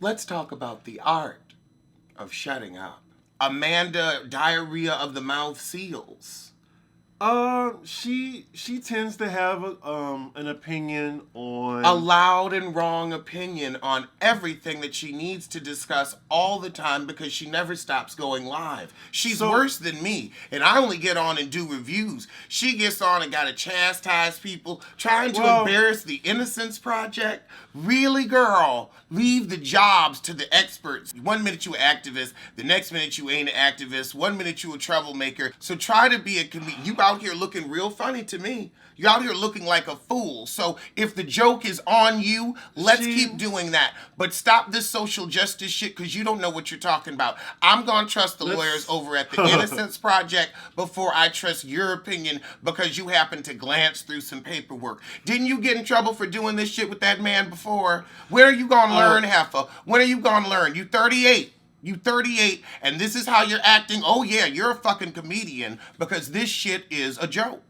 Let's talk about the art of shutting up. Amanda, diarrhea of the mouth seals. She tends to have an opinion on A loud and wrong opinion on everything that she needs to discuss all the time because she never stops going live. She's worse than me, and I only get on and do reviews. She gets on and gotta chastise people, trying to embarrass the Innocence Project. Really, girl, leave the jobs to the experts. One minute you an activist, the next minute you ain't an activist, one minute you a troublemaker. So try to be a comedian. You out here looking real funny to me. You're out here looking like a fool. So if the joke is on you, let's keep doing that. But stop this social justice shit because you don't know what you're talking about. I'm going to trust the lawyers over at the Innocence Project before I trust your opinion because you happen to glance through some paperwork. Didn't you get in trouble for doing this shit with that man before? Where are you going to learn, Heifer? When are you going to learn? You 38. You 38, and this is how you're acting. Oh, yeah, you're a fucking comedian because this shit is a joke.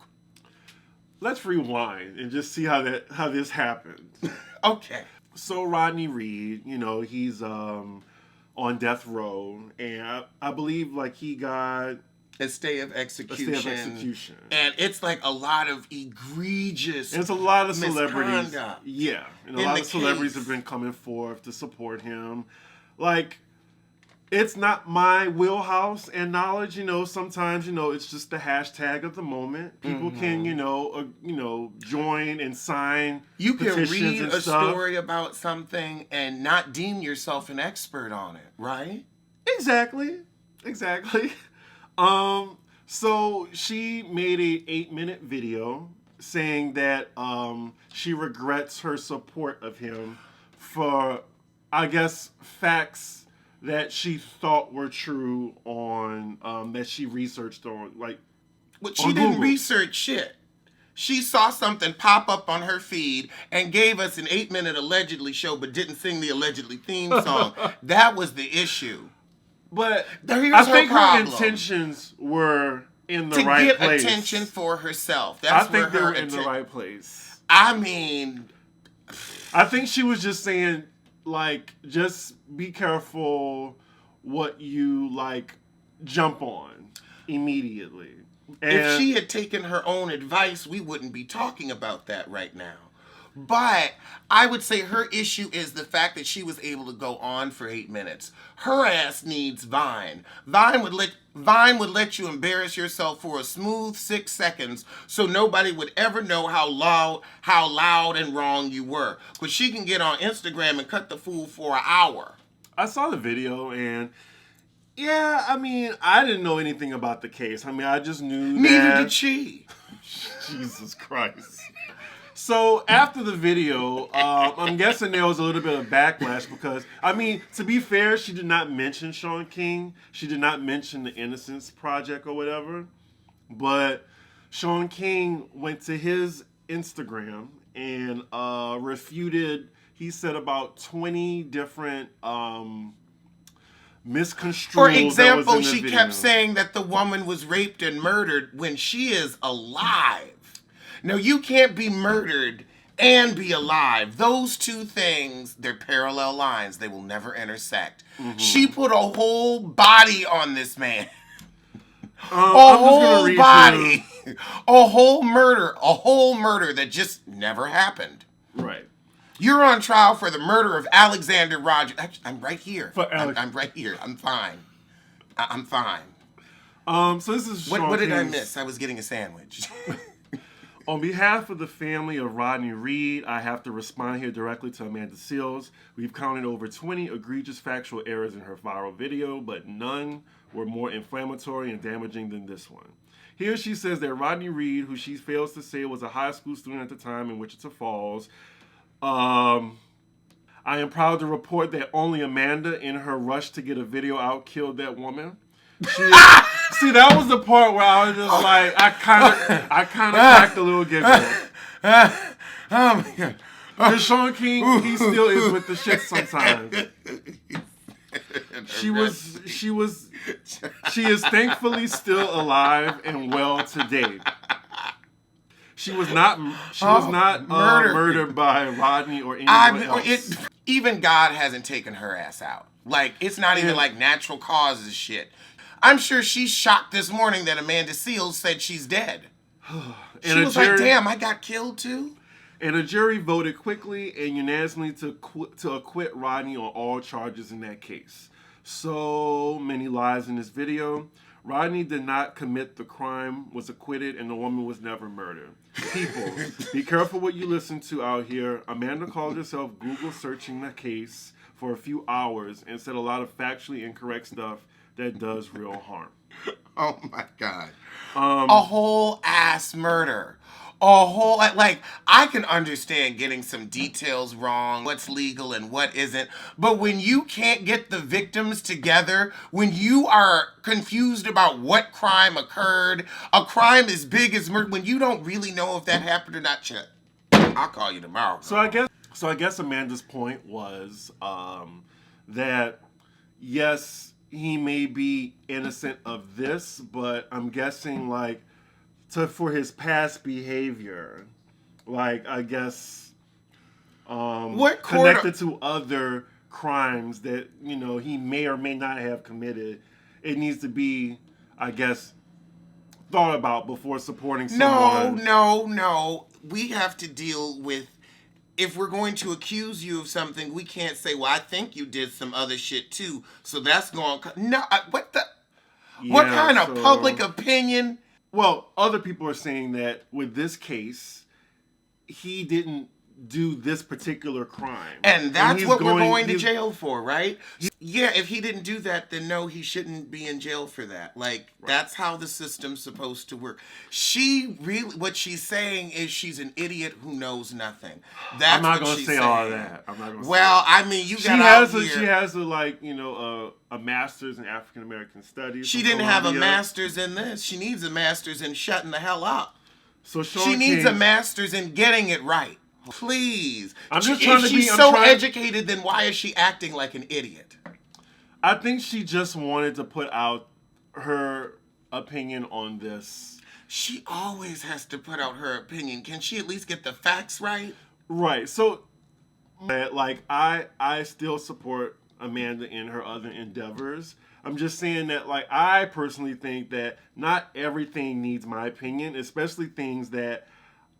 Let's rewind and just see how this happened. Okay. So Rodney Reed, he's on death row, and I believe like he got a stay of execution. A stay of execution. And it's like a lot of egregious It's a lot of celebrities. Misconduct. Yeah. And a lot of celebrities have been coming forth to support him. Like, it's not my wheelhouse and knowledge, sometimes, it's just the hashtag of the moment. People can, join and sign You can read and a stuff. story about something and not deem yourself an expert on it, right? Exactly. So she made a 8-minute video saying that she regrets her support of him for, I guess, facts that she thought were true on that she researched on, like. But she didn't research shit. She saw something pop up on her feed and gave us an 8-minute allegedly show, but didn't sing the allegedly theme song. That was the issue. But here's I think her intentions were in the right place. To get attention for herself. I think they were in the right place. I mean, I think she was just saying, like, just be careful what you, like, jump on immediately. And if she had taken her own advice, we wouldn't be talking about that right now. But I would say her issue is the fact that she was able to go on for 8 minutes. Her ass needs Vine. Vine would let you embarrass yourself for a smooth 6 seconds so nobody would ever know how loud and wrong you were. But she can get on Instagram and cut the fool for an hour. I saw the video and yeah, I mean, I didn't know anything about the case. I mean, I just knew that... Neither did she. Jesus Christ. So after the video, I'm guessing there was a little bit of backlash because, I mean, to be fair, she did not mention Shaun King. She did not mention the Innocence Project or whatever. But Shaun King went to his Instagram and refuted, he said about 20 different misconstrued. For example, she kept saying that the woman was raped and murdered when she is alive. Now, you can't be murdered and be alive. Those two things, they're parallel lines. They will never intersect. Mm-hmm. She put a whole body on this man. A whole body. A whole murder that just never happened. Right. You're on trial for the murder of Alexander Rodgers. Actually, I'm right here. I'm right here. I'm fine. I'm fine. So this is Shaun what did I King's... miss? I was getting a sandwich. On behalf of the family of Rodney Reed, I have to respond here directly to Amanda Seales. We've counted over 20 egregious factual errors in her viral video, but none were more inflammatory and damaging than this one. Here she says that Rodney Reed, who she fails to say was a high school student at the time in Wichita Falls, I am proud to report that only Amanda, in her rush to get a video out, killed that woman. See, that was the part where I was just like, I kind of cracked a little giggle. Oh my God. Because Shaun King, he still is with the shit sometimes. She is thankfully still alive and well today. She was not murdered by Rodney or anyone else. even God hasn't taken her ass out. Like, it's not even like natural causes shit. I'm sure she's shocked this morning that Amanda Seales said she's dead. She was like, damn, I got killed too? And a jury voted quickly and unanimously to acquit Rodney on all charges in that case. So many lies in this video. Rodney did not commit the crime, was acquitted, and the woman was never murdered. People, be careful what you listen to out here. Amanda called herself Google searching the case for a few hours and said a lot of factually incorrect stuff that does real harm. Oh my God. A whole ass murder. A whole, like, I can understand getting some details wrong, what's legal and what isn't, but when you can't get the victims together, when you are confused about what crime occurred, a crime as big as murder, when you don't really know if that happened or not, I'll call you tomorrow. So I guess Amanda's point was that, yes, he may be innocent of this, but I'm guessing, like, for his past behavior, like, I guess, connected to other crimes that, you know, he may or may not have committed, it needs to be, I guess, thought about before supporting someone. No. We have to deal with, if we're going to accuse you of something, we can't say, well, I think you did some other shit too, so that's going to... No, what the... Yeah, what kind of public opinion... Well, other people are saying that with this case, he didn't do this particular crime. And that's what we're going to jail for, right? Yeah, if he didn't do that, then no, he shouldn't be in jail for that. Like, that's how the system's supposed to work. What she's saying is she's an idiot who knows nothing. That's I'm not going to say all of that. I'm not going to say well, I mean, you got out here. She has a master's in African American studies. She didn't have a master's in this. She needs a master's in shutting the hell up. So she needs a master's in getting it right. Please. I'm just trying to be... If she's so educated, then why is she acting like an idiot? I think she just wanted to put out her opinion on this. She always has to put out her opinion. Can she at least get the facts right? Right. So, like, I still support Amanda in her other endeavors. I'm just saying that, like, I personally think that not everything needs my opinion, especially things that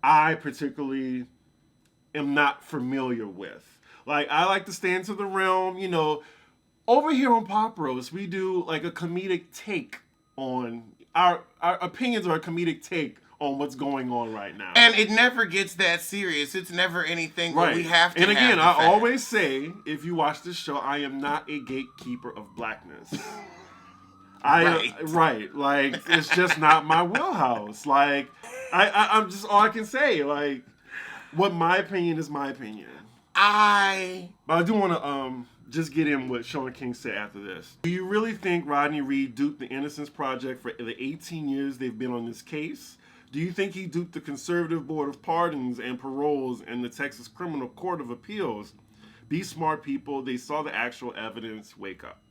I particularly am not familiar with. Like, I like to stay into the realm, you know. Over here on Pop Roast, we do, like, a comedic take on... Our opinions are a comedic take on what's going on right now. And it never gets that serious. It's never anything where we have to... And again, I always say, if you watch this show, I am not a gatekeeper of blackness. Right. Like, it's just not my wheelhouse. Like, I'm just... All I can say, like... What my opinion is my opinion. But I do want to just get in what Sean King said after this. Do you really think Rodney Reed duped the Innocence Project for the 18 years they've been on this case? Do you think he duped the Conservative Board of Pardons and Paroles and the Texas Criminal Court of Appeals? Be smart, people. They saw the actual evidence. Wake up.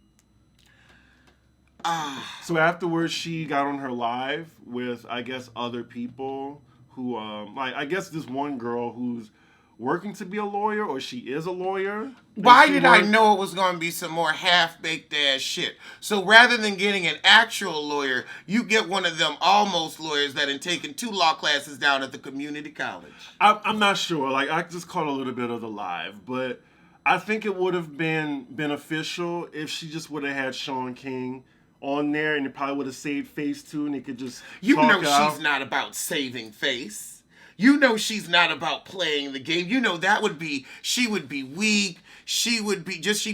So afterwards, she got on her live with, I guess, other people who, like, I guess this one girl who's working to be a lawyer, or she is a lawyer. Why did I know it was going to be some more half-baked ass shit? So rather than getting an actual lawyer, you get one of them almost lawyers that had taken 2 law classes down at the community college. I'm not sure. Like, I just caught a little bit of the live, but I think it would have been beneficial if she just would have had Sean King on there, and it probably would have saved face too, and they could just talk out. She's not about saving face. You know she's not about playing the game. You know that would be, she would be weak. She'd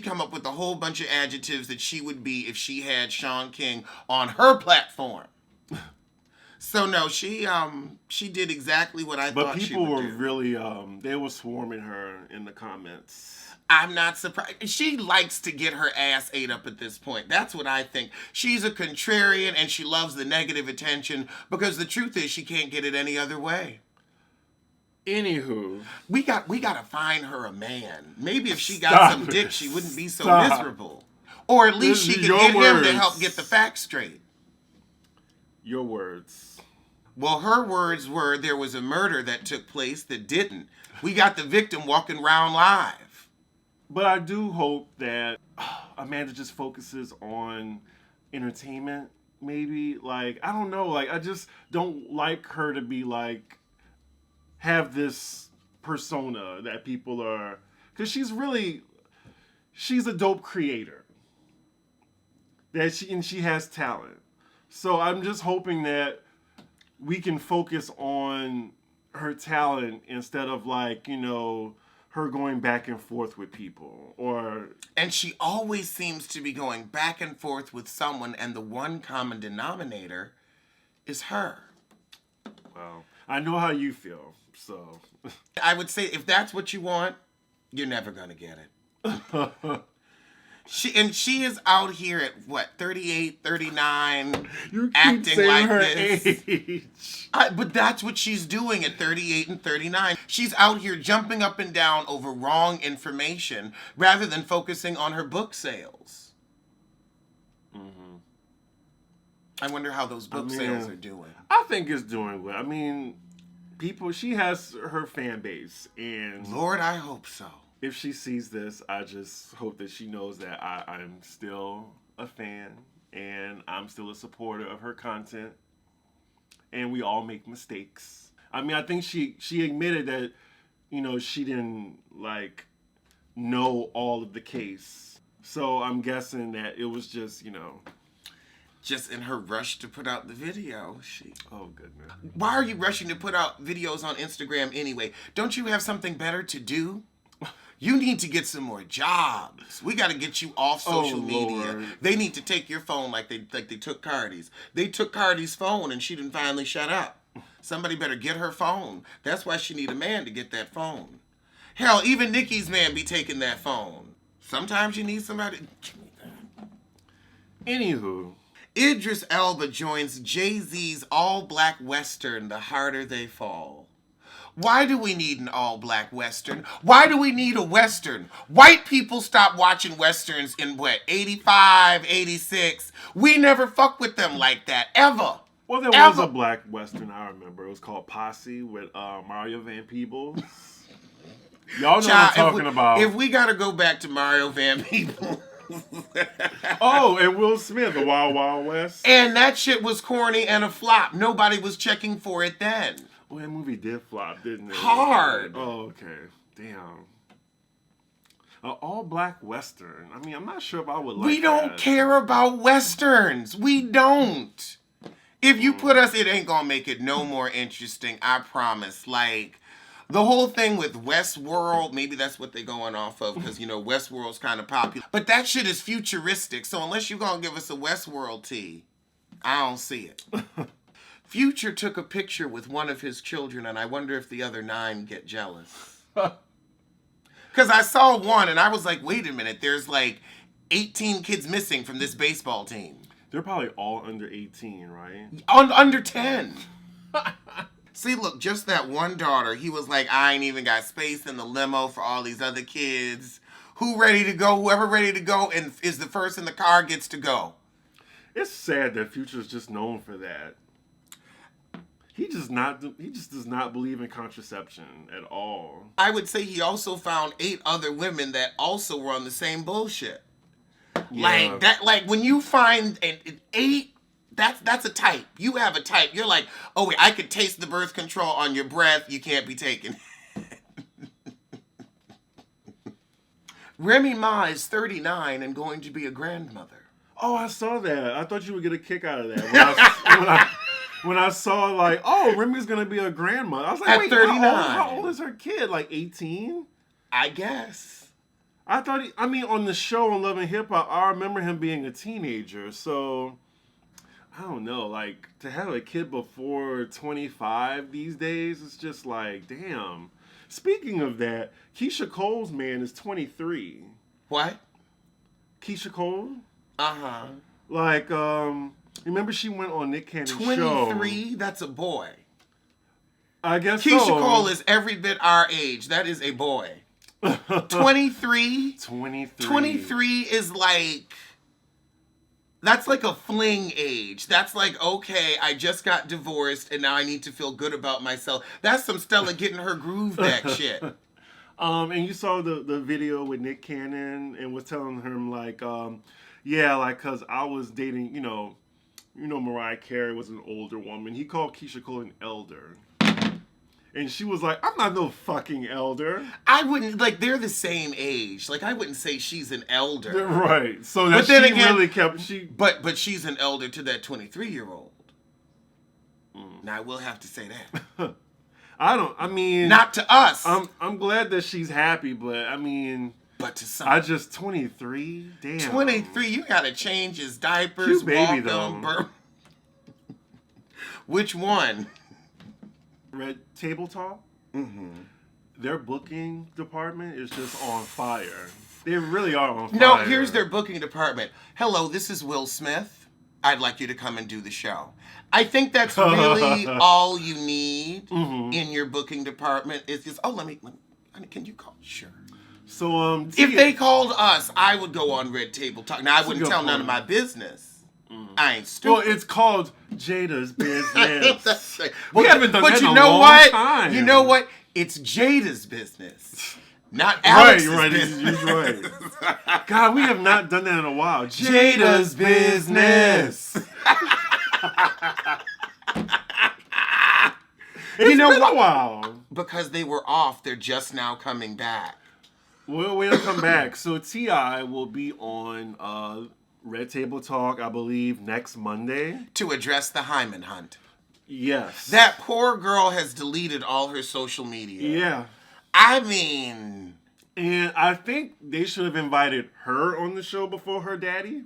come up with a whole bunch of adjectives that she would be if she had Sean King on her platform. So no, she did exactly what I thought she would do. But people were really, they were swarming her in the comments. I'm not surprised. She likes to get her ass ate up at this point. That's what I think. She's a contrarian and she loves the negative attention because the truth is she can't get it any other way. Anywho, we gotta find her a man. Maybe if she got some dick, she wouldn't be so miserable. Or at least she could get him to help get the facts straight. Your words. Well, her words were there was a murder that took place that didn't. We got the victim walking around live. But I do hope that Amanda just focuses on entertainment, maybe. Like, I don't know. Like, I just don't like her to be like, have this persona that people are. Because she's a dope creator. And she has talent. So I'm just hoping that we can focus on her talent instead of like, her going back and forth with people And she always seems to be going back and forth with someone, and the one common denominator is her. well, I know how you feel, so I would say if that's what you want, you're never gonna get it. She is out here at what, 38, 39, you keep acting saying like her this. age. But that's what she's doing at 38 and 39. She's out here jumping up and down over wrong information rather than focusing on her book sales. Mm-hmm. I wonder how those book sales are doing. I think it's doing well. I mean, she has her fan base, and Lord, I hope so. if she sees this, I just hope that she knows that I'm still a fan and I'm still a supporter of her content. And we all make mistakes. I mean, I think she admitted that, she didn't like know all of the case. So I'm guessing that it was just, Just in her rush to put out the video, oh goodness. Why are you rushing to put out videos on Instagram anyway? Don't you have something better to do? You need to get some more jobs. We got to get you off social media. Lord. They need to take your phone like they took Cardi's. They took Cardi's phone and she didn't finally shut up. Somebody better get her phone. That's why she need a man to get that phone. Hell, even Nikki's man be taking that phone. Sometimes you need somebody. Anywho. Idris Elba joins Jay-Z's all-black Western, The Harder They Fall. Why do we need an all-black Western? Why do we need a Western? White people stopped watching Westerns in, 85, 86? We never fuck with them like that, ever. Well, there was a black Western, I remember. It was called Posse with Mario Van Peebles. Y'all know what I'm talking about. If we got to go back to Mario Van Peebles... Oh, and Will Smith, The Wild Wild West. And that shit was corny and a flop. Nobody was checking for it then. Well, that movie did flop, didn't it? Hard. Oh, okay. Damn. An all-black Western. I mean, I'm not sure if I would like We don't care about Westerns. We don't. If you put us, it ain't gonna make it no more interesting, I promise. Like, the whole thing with Westworld, maybe that's what they're going off of, because, Westworld's kind of popular. But that shit is futuristic, so unless you're gonna give us a Westworld tea, I don't see it. Future took a picture with one of his children, and I wonder if the other 9 get jealous. Because I saw one, and I was like, wait a minute, there's like 18 kids missing from this baseball team. They're probably all under 18, right? Under 10. See, look, just that one daughter, he was like, I ain't even got space in the limo for all these other kids. Whoever ready to go and is the first in the car gets to go. It's sad that Future's just known for that. He just does not believe in contraception at all. I would say he also found 8 other women that also were on the same bullshit. Yeah. Like when you find an 8, that's a type. You have a type. You're like, oh wait, I could taste the birth control on your breath. You can't be taken. Remy Ma is 39 and going to be a grandmother. Oh, I saw that. I thought you would get a kick out of that. When I saw, like, oh, Remy's going to be a grandmother. I was like, At wait, 39. How old is her kid? Like 18? I guess. I thought on the show on Love and Hip Hop, I remember him being a teenager. So, I don't know. Like, to have a kid before 25 these days, it's just like, damn. Speaking of that, Keisha Cole's man is 23. What? Keisha Cole? Uh-huh. Like, remember she went on Nick Cannon's show. 23? That's a boy. I guess Keisha so. Cole is every bit our age. That is a boy. 23? 23. 23 is like... That's like a fling age. That's like, okay, I just got divorced and now I need to feel good about myself. That's some Stella getting her groove back shit. And you saw the video with Nick Cannon and was telling him like, yeah, like, cause I was dating, Mariah Carey was an older woman. He called Keisha Cole an elder. And she was like, I'm not no fucking elder. I wouldn't, like, they're the same age. Like, I wouldn't say she's an elder. Right. So that she really kept... But she's an elder to that 23-year-old. Now, I will have to say that. Not to us. I'm glad that she's happy, but, I mean... But to some... 23? Damn. 23, you gotta change his diapers, cute baby, though. Which one? Red Table Talk, their booking department is just on fire. They really are on fire. No, here's their booking department. Hello, this is Will Smith. I'd like you to come and do the show. I think that's really all you need in your booking department. Is just, can you call? Sure. So, if they called us, I would go on Red Table Talk. Now, I wouldn't tell none of my business. I ain't stupid. Well, it's called Jada's Business. We haven't done that in a long time. You know what? It's Jada's business, not Alex's business. Right. God, we have not done that in a while. Jada's business. You know what? A while. Because they were off, they're just now coming back. Well, we'll come back. So T.I. will be on Red Table Talk, I believe, next Monday. To address the hymen hunt. Yes. That poor girl has deleted all her social media. Yeah. I mean... And I think they should have invited her on the show before her daddy.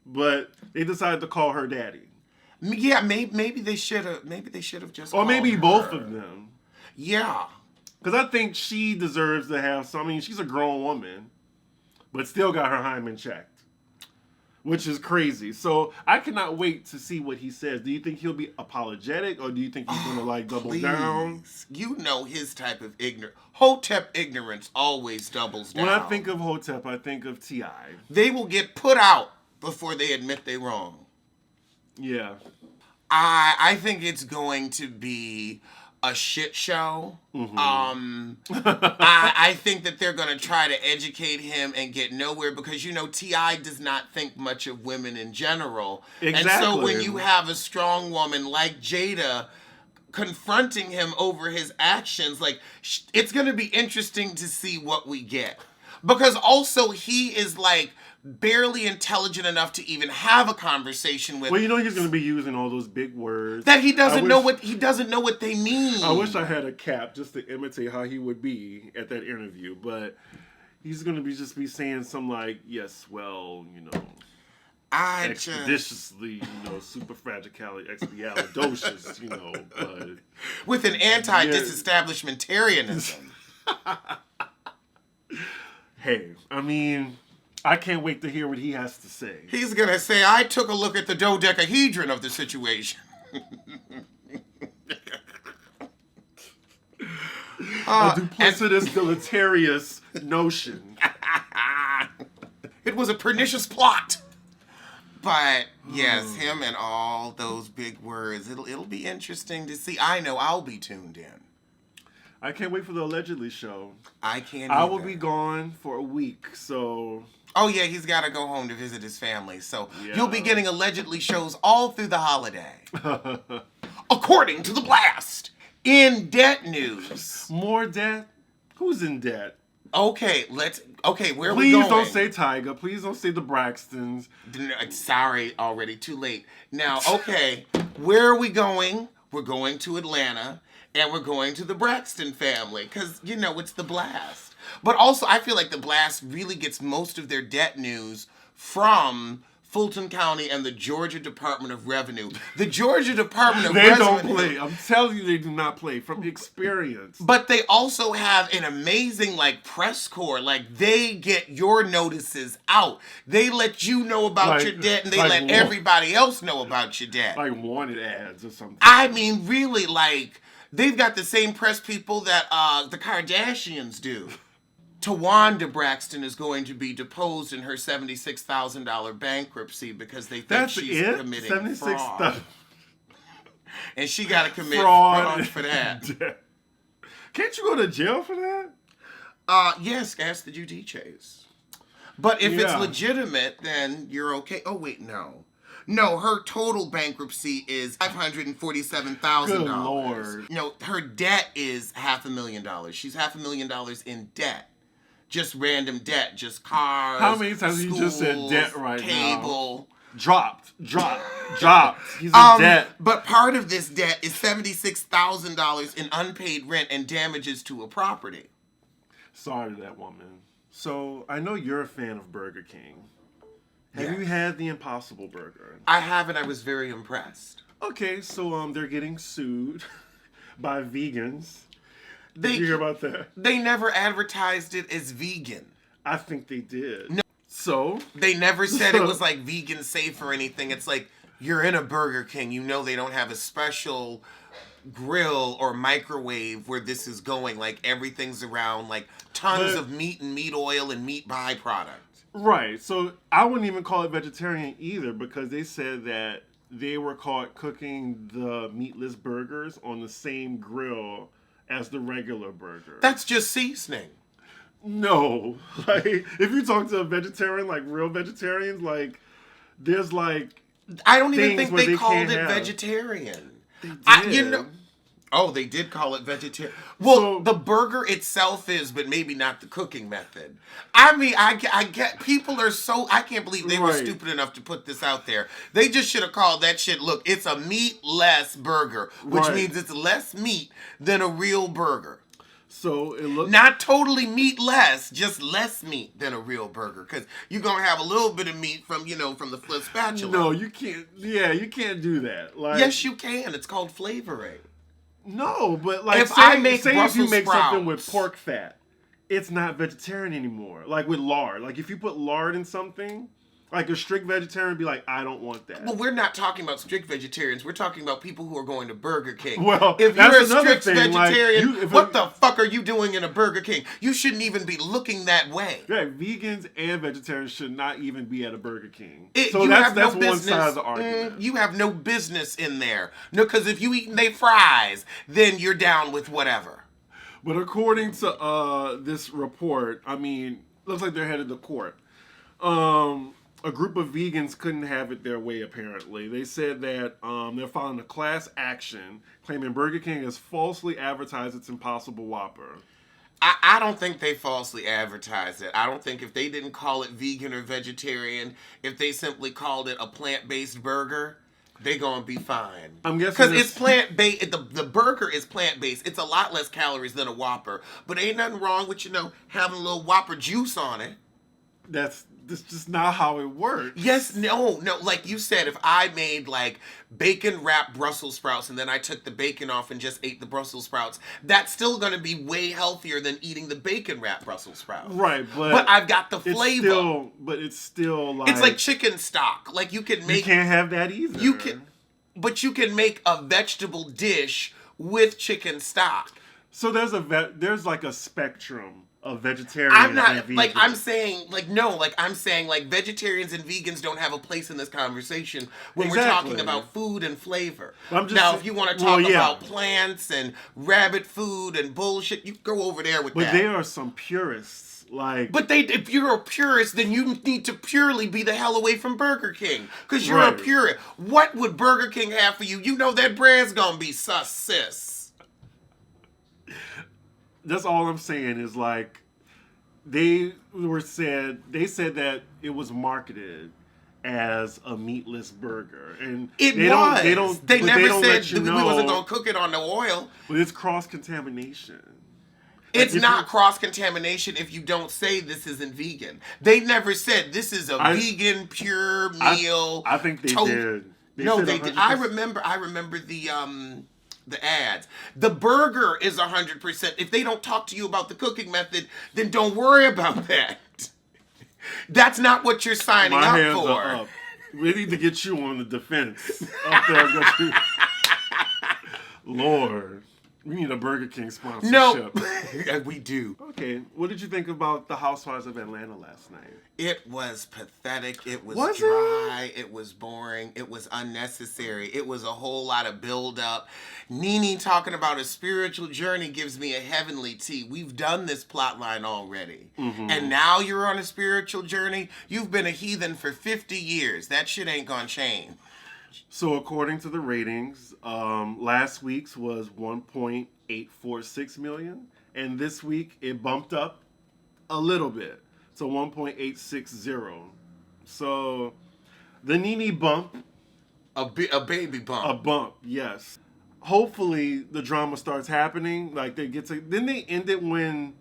But they decided to call her daddy. Yeah, maybe they should have. Maybe they should have just. Or maybe her. Both of them. Yeah. Because I think she deserves to have some. I mean, she's a grown woman, but still got her hymen checked, which is crazy. So I cannot wait to see what he says. Do you think he'll be apologetic, or do you think he's gonna double down? You know his type of ignorance. Hotep ignorance always doubles down. When I think of Hotep, I think of T.I. They will get put out before they admit they're wrong. Yeah. I think it's going to be a shit show. I think that they're going to try to educate him and get nowhere because, T.I. does not think much of women in general. Exactly. And so when you have a strong woman like Jada confronting him over his actions, it's going to be interesting to see what we get. Because also he is barely intelligent enough to even have a conversation with. Well, he's going to be using all those big words that he doesn't know what they mean. I wish I had a cap just to imitate how he would be at that interview, but he's going to be saying something yes, well, expeditiously, superfragicality, but with an anti-disestablishmentarianism. Hey, I mean, I can't wait to hear what he has to say. He's going to say, I took a look at the dodecahedron of the situation. A duplicitous, deleterious notion. It was a pernicious plot. But, yes, him and all those big words. It'll be interesting to see. I know I'll be tuned in. I can't wait for the Allegedly show. I can't I either. will be gone for a week, so... Oh, yeah, he's got to go home to visit his family. So you'll be getting Allegedly shows all through the holiday. According to The Blast. In debt news. More debt? Who's in debt? Okay, where are we going? Please don't say Tyga. Please don't say the Braxtons. Sorry, already too late. Now, okay, where are we going? We're going to Atlanta. And we're going to the Braxton family because, it's The Blast. But also, I feel like The Blast really gets most of their debt news from Fulton County and the Georgia Department of Revenue. The Georgia Department of Revenue... They don't play. I'm telling you, they do not play from experience. But they also have an amazing, press corps. They get your notices out. They let you know about your debt, and they let everybody else know about your debt. Like wanted ads or something. I mean, really, they've got the same press people that the Kardashians do. Tawanda Braxton is going to be deposed in her $76,000 bankruptcy because they think she's committing fraud. And she got to commit fraud for that. Can't you go to jail for that? Yes, ask the Giudices. But if it's Yeah. legitimate, then you're okay. Oh wait, no. No, her total bankruptcy is $547,000. Good Lord. No, her debt is $500,000. She's $500,000 in debt. Just random debt, just cars. How many times you just said schools, debt right cable. now? Dropped. He's in debt. But part of this debt is $76,000 in unpaid rent and damages to a property. Sorry to that woman. So, I know you're a fan of Burger King. Have Yeah. you had the Impossible Burger? I haven't. I was very impressed. Okay, so they're getting sued by vegans. They, Did you hear about that? They never advertised it as vegan. I think they did. No. So? They never said it was like vegan safe or anything. It's like, you're in a Burger King. You know they don't have a special grill or microwave where this is going. Like, everything's around, like, tons of meat and meat oil and meat byproduct. Right. So I wouldn't even call it vegetarian either because they said that they were caught cooking the meatless burgers on the same grill as the regular burger. That's just seasoning. No. Like, if you talk to a vegetarian, like real vegetarians, like, there's like... I don't even think where they called can't it have. vegetarian. They did. Oh, they did call it vegetarian. Well, So- the burger itself is, but maybe not the cooking method. I mean, I get people are so, I can't believe they were Right. stupid enough to put this out there. They just should have called that shit, look, it's a meatless burger, which Right. means it's less meat than a real burger. So it looks... Not totally meatless, just less meat than a real burger. Because you're going to have a little bit of meat from, from the flip spatula. No, you can't... Yeah, you can't do that. Like, Yes, you can. It's called flavoring. No, but like, If say, I make say if Brussels you make something with sprouts. pork fat, it's not vegetarian anymore. Like with lard. Like if you put lard in something, like a strict vegetarian would be like, I don't want that. Well, we're not talking about strict vegetarians. We're talking about people who are going to Burger King. Well, if that's you're a another strict thing, like, vegetarian, you- if what a- the fuck are you doing in a Burger King? You shouldn't even be looking that way. Right, vegans and vegetarians should not even be at a Burger King. You So that's have no one business. side of the argument. You have no business in there. No, because if you eating they fries, then you're down with whatever. But according to this report, I mean, looks like they're headed to court. A group of vegans couldn't have it their way, apparently. They said that they're filing a class action claiming Burger King has falsely advertised its Impossible Whopper. I don't think they falsely advertised it. I don't think if they didn't call it vegan or vegetarian, if they simply called it a plant-based burger, they're going to be fine. I'm guessing Because this- it's plant-based. The burger is plant-based. It's a lot less calories than a Whopper. But ain't nothing wrong with, having a little Whopper juice on it. That's just not how it works. Yes, no. Like you said, if I made like bacon wrapped Brussels sprouts and then I took the bacon off and just ate the Brussels sprouts, that's still going to be way healthier than eating the bacon wrapped Brussels sprouts. Right, But I've got the it's flavor. it's still like... It's like chicken stock. Like you can You make can't have that either. But you can make a vegetable dish with chicken stock. So there's like a spectrum of vegetarians I'm and not vegans. like I'm saying vegetarians and vegans don't have a place in this conversation when we're Exactly. talking about food and flavor. I'm just Now, sa- if you want to well, talk yeah. about plants and rabbit food and bullshit, you go over there with But that. there are some purists, like... But if you're a purist, then you need to purely be the hell away from Burger King. Because you're a Right. purist. What would Burger King have for you? You know that bread's going to be sus, sis. That's all I'm saying is like they said that it was marketed as a meatless burger, and It they was. don't They but never they don't said let you we know, wasn't going to cook it on the oil. but it's cross contamination. It's if not you- cross-contamination if you don't say this isn't vegan. They never said this is a vegan pure meal. I think they toast. did. No, said they did. 100%. I remember the ads. The burger is 100%. If they don't talk to you about the cooking method, then don't worry about that. That's not what you're signing My up hands for. are up. We need to get you on the defense up there. Lord. We need a Burger King sponsorship. No, we do. Okay, what did you think about the Housewives of Atlanta last night? It was pathetic. It was Was dry. It was boring. It was unnecessary. It was a whole lot of build-up. Nene talking about a spiritual journey gives me a heavenly tea. We've done this plot line already. Mm-hmm. And now you're on a spiritual journey? You've been a heathen for 50 years. That shit ain't gonna change. So according to the ratings, last week's was 1.846 million, and this week it bumped up a little bit to 1.860. So the Nene bump, A baby bump. a bump, yes. Hopefully the drama starts happening. Like they get to. Then they end it when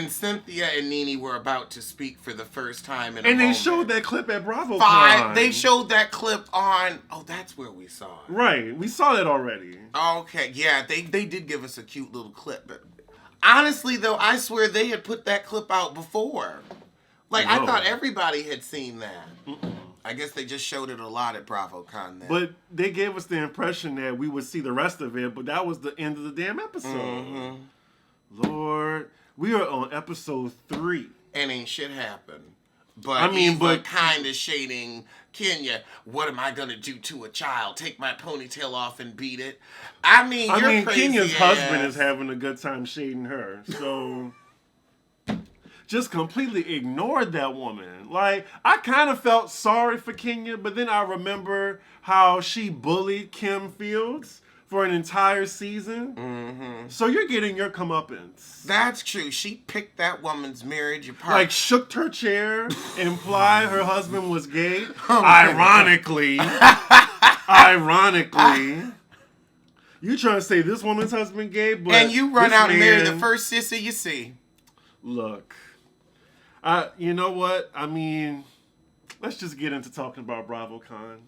Cynthia and Nene were about to speak for the first time in a and they moment. showed that clip at BravoCon. They showed that clip on. Oh, that's where we saw it. Right, we saw that already. Okay, yeah, they did give us a cute little clip. But honestly, though, I swear they had put that clip out before. Like, I thought everybody had seen that. Mm-mm. I guess they just showed it a lot at BravoCon then. But they gave us the impression that we would see the rest of it, but that was the end of the damn episode. Mm-hmm. Lord, we are on episode 3. And ain't shit happened. But I mean, Eva kind of shading Kenya. What am I gonna do to a child? Take my ponytail off and beat it? I mean, crazy Kenya's ass. husband is having a good time shading her, so just completely ignored that woman. Like, I kind of felt sorry for Kenya, but then I remember how she bullied Kim Fields for an entire season. Mm-hmm. So you're getting your comeuppance. That's true. She picked that woman's marriage apart. Like, shook her chair, implied her husband was gay. Oh, ironically. You trying to say this woman's husband gay, but and you run out and marry the man, first sissy you see. Look, you know what? I mean, let's just get into talking about BravoCon.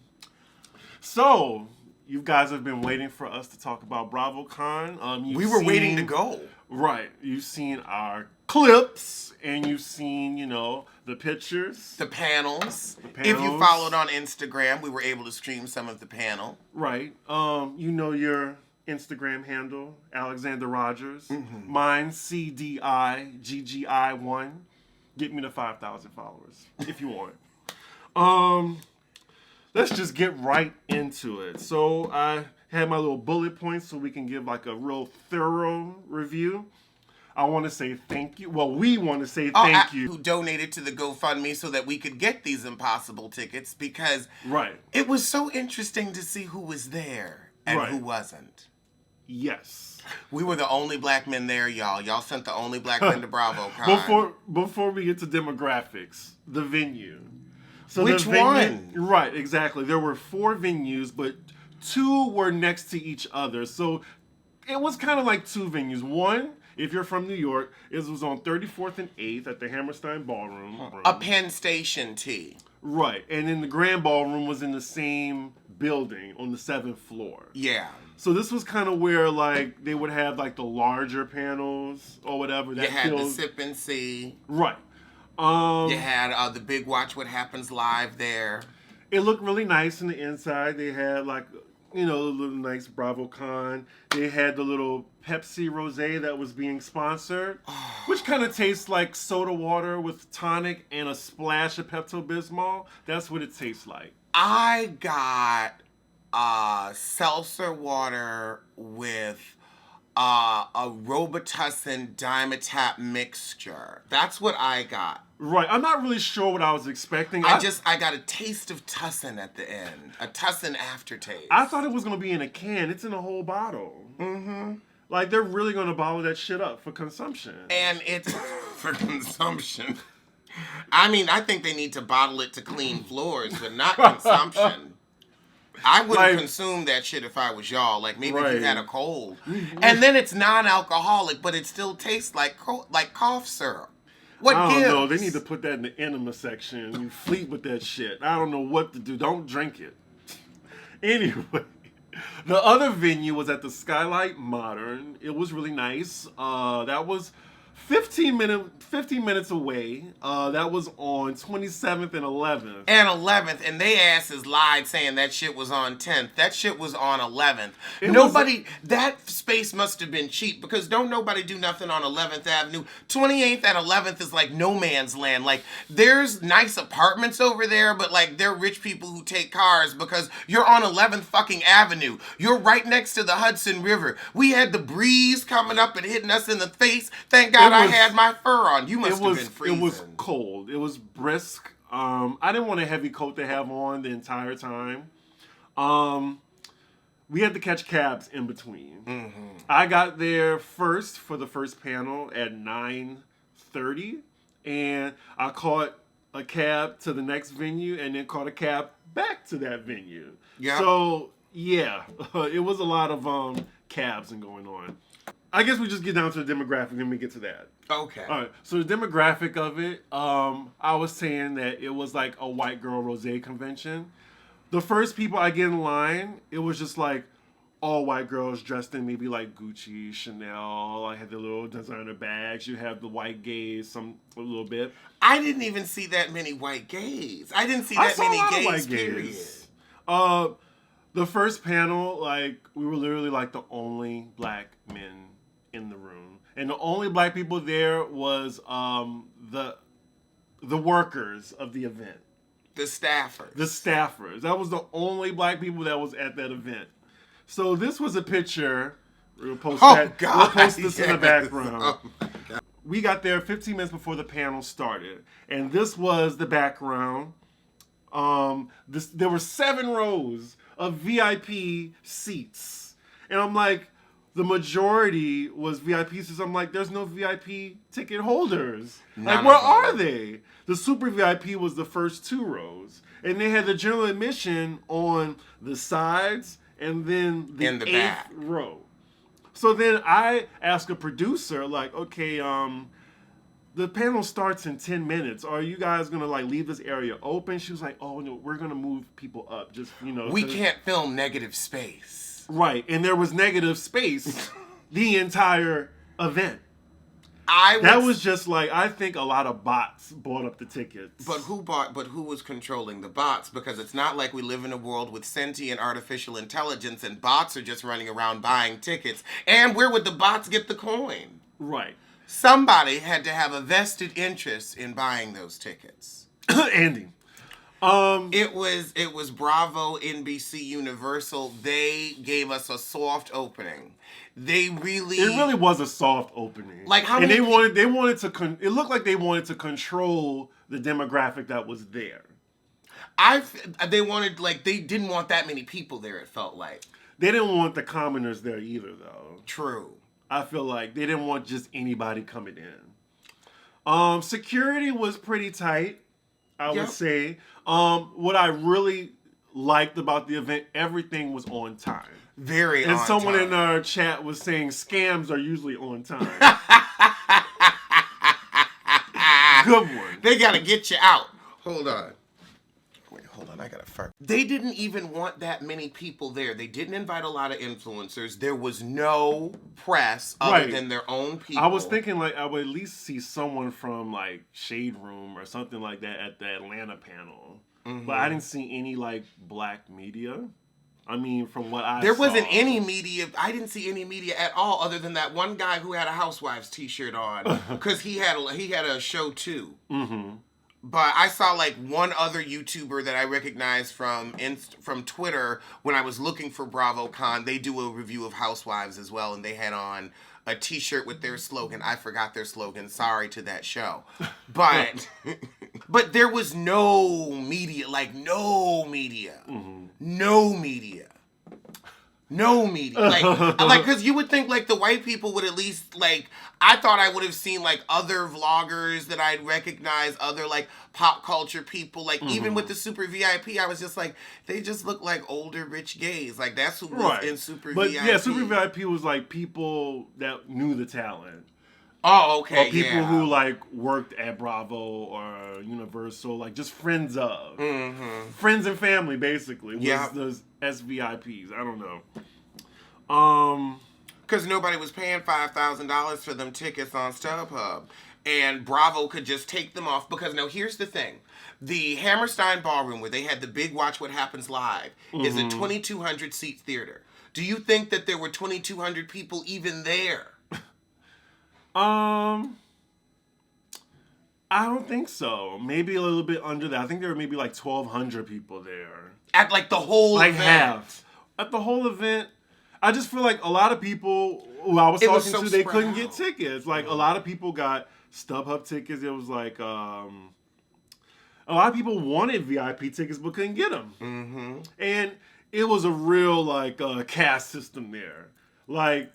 So, you guys have been waiting for us to talk about BravoCon. We were waiting to go. Right. You've seen our clips, and you've seen, the pictures. The panels. If you followed on Instagram, we were able to stream some of the panel. Right. Your Instagram handle, Alexander Rodgers. Mm-hmm. Mine, CDIGGI1. Get me to 5,000 followers, if you want. Let's just get right into it. So I had my little bullet points so we can give like a real thorough review. I want to say thank you. Well, we want to say thank you. Who donated to the GoFundMe so that we could get these impossible tickets because it was so interesting to see who was there and who wasn't. Yes. We were the only black men there, y'all. Y'all sent the only black men to BravoCon. Before we get to demographics, the venue. So which one? Right, exactly. There were 4 venues, but 2 were next to each other. So it was kind of like 2 venues. One, if you're from New York, it was on 34th and 8th at the Hammerstein Ballroom. A Penn Station tea. Right. And then the Grand Ballroom was in the same building on the 7th floor. Yeah. So this was kind of where, like, they would have, like, the larger panels or whatever. You had the Sip and See. Right. You had the Big Watch What Happens Live there. It looked really nice on the inside. They had, like, a little nice BravoCon. They had the little Pepsi Rosé that was being sponsored, which kind of tastes like soda water with tonic and a splash of Pepto-Bismol. That's what it tastes like. I got seltzer water with a Robitussin Dimetapp mixture. That's what I got. Right. I'm not really sure what I was expecting. I got a taste of Tussin at the end. A Tussin aftertaste. I thought it was going to be in a can. It's in a whole bottle. Mm-hmm. Like, they're really going to bottle that shit up for consumption. And it's for consumption. I mean, I think they need to bottle it to clean floors, but not consumption. I wouldn't consume that shit if I was y'all. Like, maybe if you had a cold. And then it's non-alcoholic, but it still tastes like cough syrup. What I gives? don't know. They need to put that in the enema section. You fleet with that shit. I don't know what to do. Don't drink it. Anyway, the other venue was at the Skylight Modern. It was really nice. That was 15 minutes away. That was on 27th and 11th. And 11th, and they asses lied saying that shit was on 10th. That shit was on 11th. That space must have been cheap because don't nobody do nothing on 11th Avenue. 28th and 11th is like no man's land. Like, there's nice apartments over there, but like, they're rich people who take cars because you're on 11th fucking Avenue. You're right next to the Hudson River. We had the breeze coming up and hitting us in the face. Thank God I had my fur on. You must have been freezing. It was cold. It was brisk. I didn't want a heavy coat to have on the entire time. We had to catch cabs in between. Mm-hmm. I got there first for the first panel at 9:30, and I caught a cab to the next venue and then caught a cab back to that venue. Yeah. So, yeah, it was a lot of cabs and going on. I guess we just get down to the demographic and we get to that. Okay. All right. So the demographic of it, I was saying that it was like a white girl rosé convention. The first people I get in line, it was just like all white girls dressed in maybe like Gucci, Chanel. I had the little designer bags. You have the white gays, a little bit. I didn't even see that many white gays. I didn't see that many gays, period. The first panel, like, we were literally like the only black men in the room. And the only black people there was the workers of the event. The staffers. The staffers. That was the only black people that was at that event. So this was a picture. We'll post this in the background. Oh, we got there 15 minutes before the panel started. And this was the background. There were 7 rows of VIP seats. And I'm like, the majority was VIP seats. I'm like, there's no VIP ticket holders. Like, where are they? The super VIP was the first 2 rows. And they had the general admission on the sides and then the 8th row. So then I asked a producer, like, okay, the panel starts in 10 minutes. Are you guys going to, like, leave this area open? She was like, oh, no, we're going to move people up. Just, We can't film negative space. Right. And there was negative space the entire event. That was just like, I think a lot of bots bought up the tickets. But who was controlling the bots? Because it's not like we live in a world with sentient artificial intelligence and bots are just running around buying tickets. And where would the bots get the coin? Right. Somebody had to have a vested interest in buying those tickets. Andy. It was Bravo, NBC, Universal. They gave us a soft opening. It really was a soft opening. Like how many? And they wanted to. It looked like they wanted to control the demographic that was there. They didn't want that many people there. It felt like they didn't want the commoners there either, though. True. I feel like they didn't want just anybody coming in. Security was pretty tight, I would say. What I really liked about the event, everything was on time. Very on time. And someone in our chat was saying scams are usually on time. Good one. They gotta get you out. Hold on. I got a fart. They didn't even want that many people there. They didn't invite a lot of influencers. There was no press other than their own people. I was thinking like I would at least see someone from like Shade Room or something like that at the Atlanta panel. Mm-hmm. But I didn't see any like black media. I mean, from what I There saw. wasn't any media. I didn't see any media at all other than that one guy who had a Housewives t-shirt on because he had a show too. Mm-hmm. But I saw like one other YouTuber that I recognized from Twitter when I was looking for BravoCon. They do a review of Housewives as well, and they had on a t-shirt with their slogan. I forgot their slogan. Sorry to that show. But but there was no media. Mm-hmm. No media. Like, because you would think, like, the white people would at least, like, I thought I would have seen, like, other vloggers that I'd recognize, other, like, pop culture people. Like, even with the Super VIP, I was just like, they just look like older, rich gays. Like, that's who was in Super VIP. Yeah, Super VIP was, like, people that knew the talent. Oh, okay, or people who, like, worked at Bravo or Universal, like, just friends of. Mm-hmm. Friends and family, basically, was those SVIPs. I don't know. Because nobody was paying $5,000 for them tickets on StubHub. And Bravo could just take them off. Because now here's the thing. The Hammerstein Ballroom, where they had the big Watch What Happens Live, is a 2,200 seat theater. Do you think that there were 2,200 people even there? I don't think so. Maybe a little bit under that. I think there were maybe like 1,200 people there. At like the whole event? Like half. At the whole event. I just feel like a lot of people who I was talking to, they couldn't get tickets. Like a lot of people got StubHub tickets. It was like a lot of people wanted VIP tickets but couldn't get them. Mm-hmm. And it was a real like caste system there. Like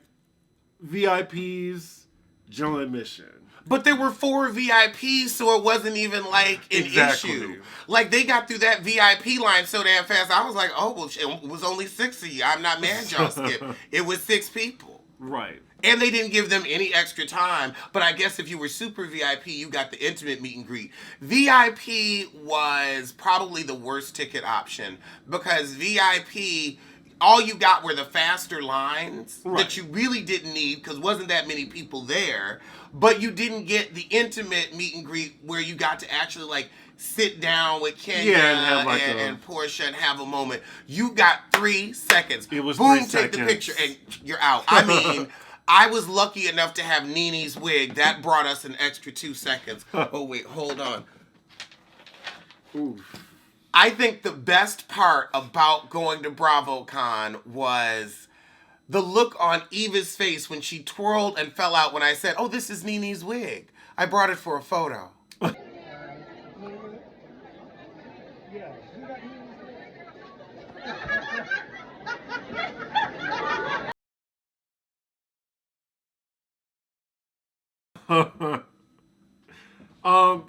VIPs, general admission. But there were 4 VIPs, so it wasn't even like an issue. Like they got through that VIP line so damn fast. I was like, oh, well, it was only 6 of you. I'm not mad y'all skipped. It was 6 people. Right. And they didn't give them any extra time. But I guess if you were super VIP, you got the intimate meet and greet. VIP was probably the worst ticket option because VIP, all you got were the faster lines that you really didn't need because wasn't that many people there. But you didn't get the intimate meet and greet where you got to actually like sit down with Kenya and Portia and have a moment. You got 3 seconds. It was boom, 3 take seconds. the picture and you're out. I mean, I was lucky enough to have Nene's wig. That brought us an extra 2 seconds. Oh wait, hold on. Ooh. I think the best part about going to BravoCon was the look on Eva's face when she twirled and fell out when I said, oh, this is Nene's wig. I brought it for a photo.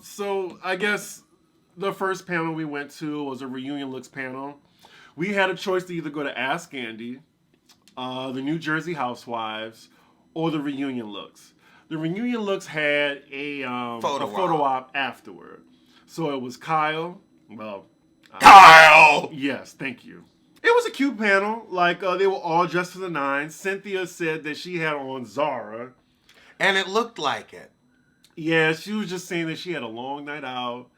So I guess the first panel we went to was a reunion looks panel. We had a choice to either go to Ask Andy, the New Jersey Housewives, or the reunion looks. The reunion looks had a photo op afterward. So it was Kyle. Well, Kyle! Yes, thank you. It was a cute panel. Like, they were all dressed to the nines. Cynthia said that she had on Zara. And it looked like it. Yeah, she was just saying that she had a long night out.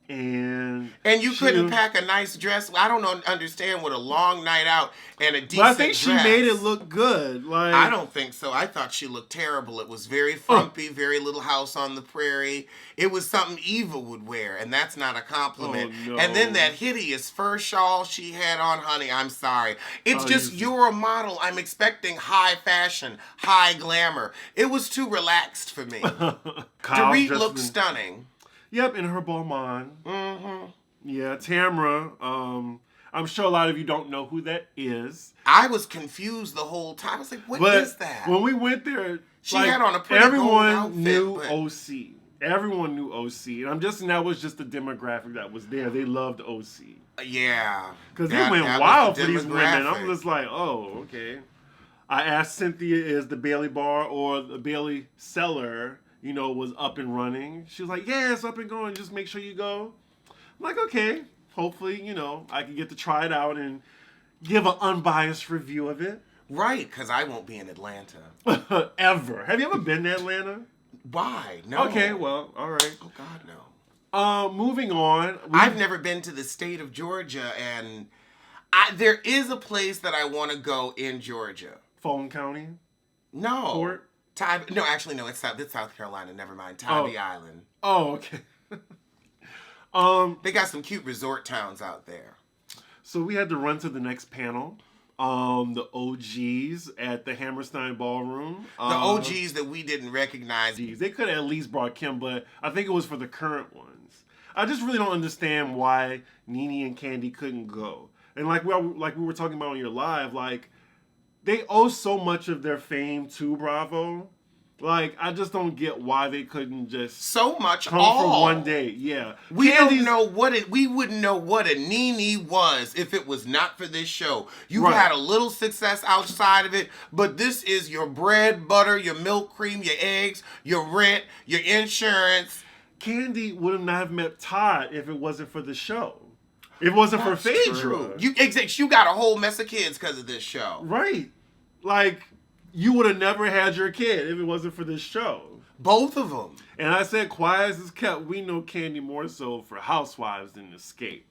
And you couldn't pack a nice dress. I don't understand what a long night out and a decent dress. But I think she made it look good. Like I don't think so. I thought she looked terrible. It was very frumpy, very Little House on the Prairie. It was something Eva would wear, and that's not a compliment. Oh, no. And then that hideous fur shawl she had on, honey, I'm sorry. It's just you're a model. I'm expecting high fashion, high glamour. It was too relaxed for me. Dorit looked stunning. Yep, in her Beaumont. Mm-hmm. Yeah, Tamra. I'm sure a lot of you don't know who that is. I was confused the whole time. I was like, what is that? When we went there, she had on a pretty gold outfit, knew OC. Everyone knew OC. And that was just the demographic that was there. They loved OC. Yeah. Because they went wild for these women. I'm just like, oh, okay. I asked Cynthia, is the Bailey Bar or the Bailey Cellar, was up and running? She was like, yeah, it's up and going. Just make sure you go. I'm like, okay. Hopefully, I can get to try it out and give an unbiased review of it. Right, because I won't be in Atlanta. Ever. Have you ever been to Atlanta? Why? No. Okay, well, all right. Oh, God, no. Moving on. I've never been to the state of Georgia, and there is a place that I want to go in Georgia. Fulton County? No. Port? No, actually, no. It's South Carolina. Never mind. Tybee Island. Oh, okay. They got some cute resort towns out there. So we had to run to the next panel. The OGs at the Hammerstein Ballroom. The OGs that we didn't recognize. They could have at least brought Kim, but I think it was for the current ones. I just really don't understand why Nene and Candy couldn't go. And like we were talking about on your live, like, they owe so much of their fame to Bravo. Like, I just don't get why they couldn't just so much come for one day. Yeah, we wouldn't know what a Nene was if it was not for this show. You had a little success outside of it, but this is your bread, butter, your milk, cream, your eggs, your rent, your insurance. Candy would not have met Todd if it wasn't for the show. If it wasn't for Phaedra. You got a whole mess of kids because of this show. Right. Like, you would have never had your kid if it wasn't for this show. Both of them. And I said, quiet as it's kept, we know Candy more so for Housewives than Escape.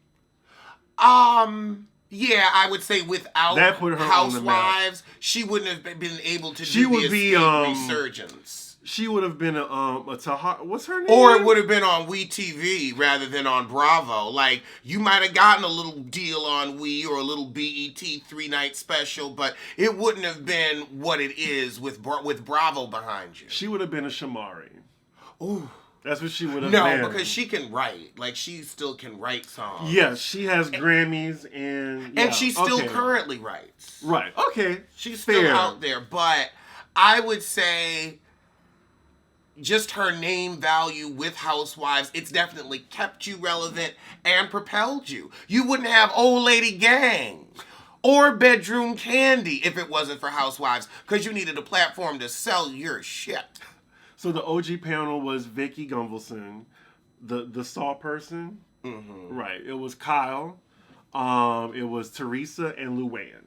Yeah, I would say without That put her Housewives, she wouldn't have been able to do the Escape resurgence. She would have been a Tahar. What's her name? Or it would have been on WeTV rather than on Bravo. Like, you might have gotten a little deal on We or a little BET 3-night special, but it wouldn't have been what it is with Bravo behind you. She would have been a Shamari. Ooh. That's what she would have been. No, because she can write. Like, she still can write songs. Yes, she has Grammys and... Yeah, and she still currently writes. Right, okay. She's still out there. But I would say just her name value with Housewives, it's definitely kept you relevant and propelled you. You wouldn't have Old Lady Gang or Bedroom Candy if it wasn't for Housewives, because you needed a platform to sell your shit. So the OG panel was Vicky Gunvalson, the Saw person. Mm-hmm. Right. It was Kyle. It was Teresa and Luann.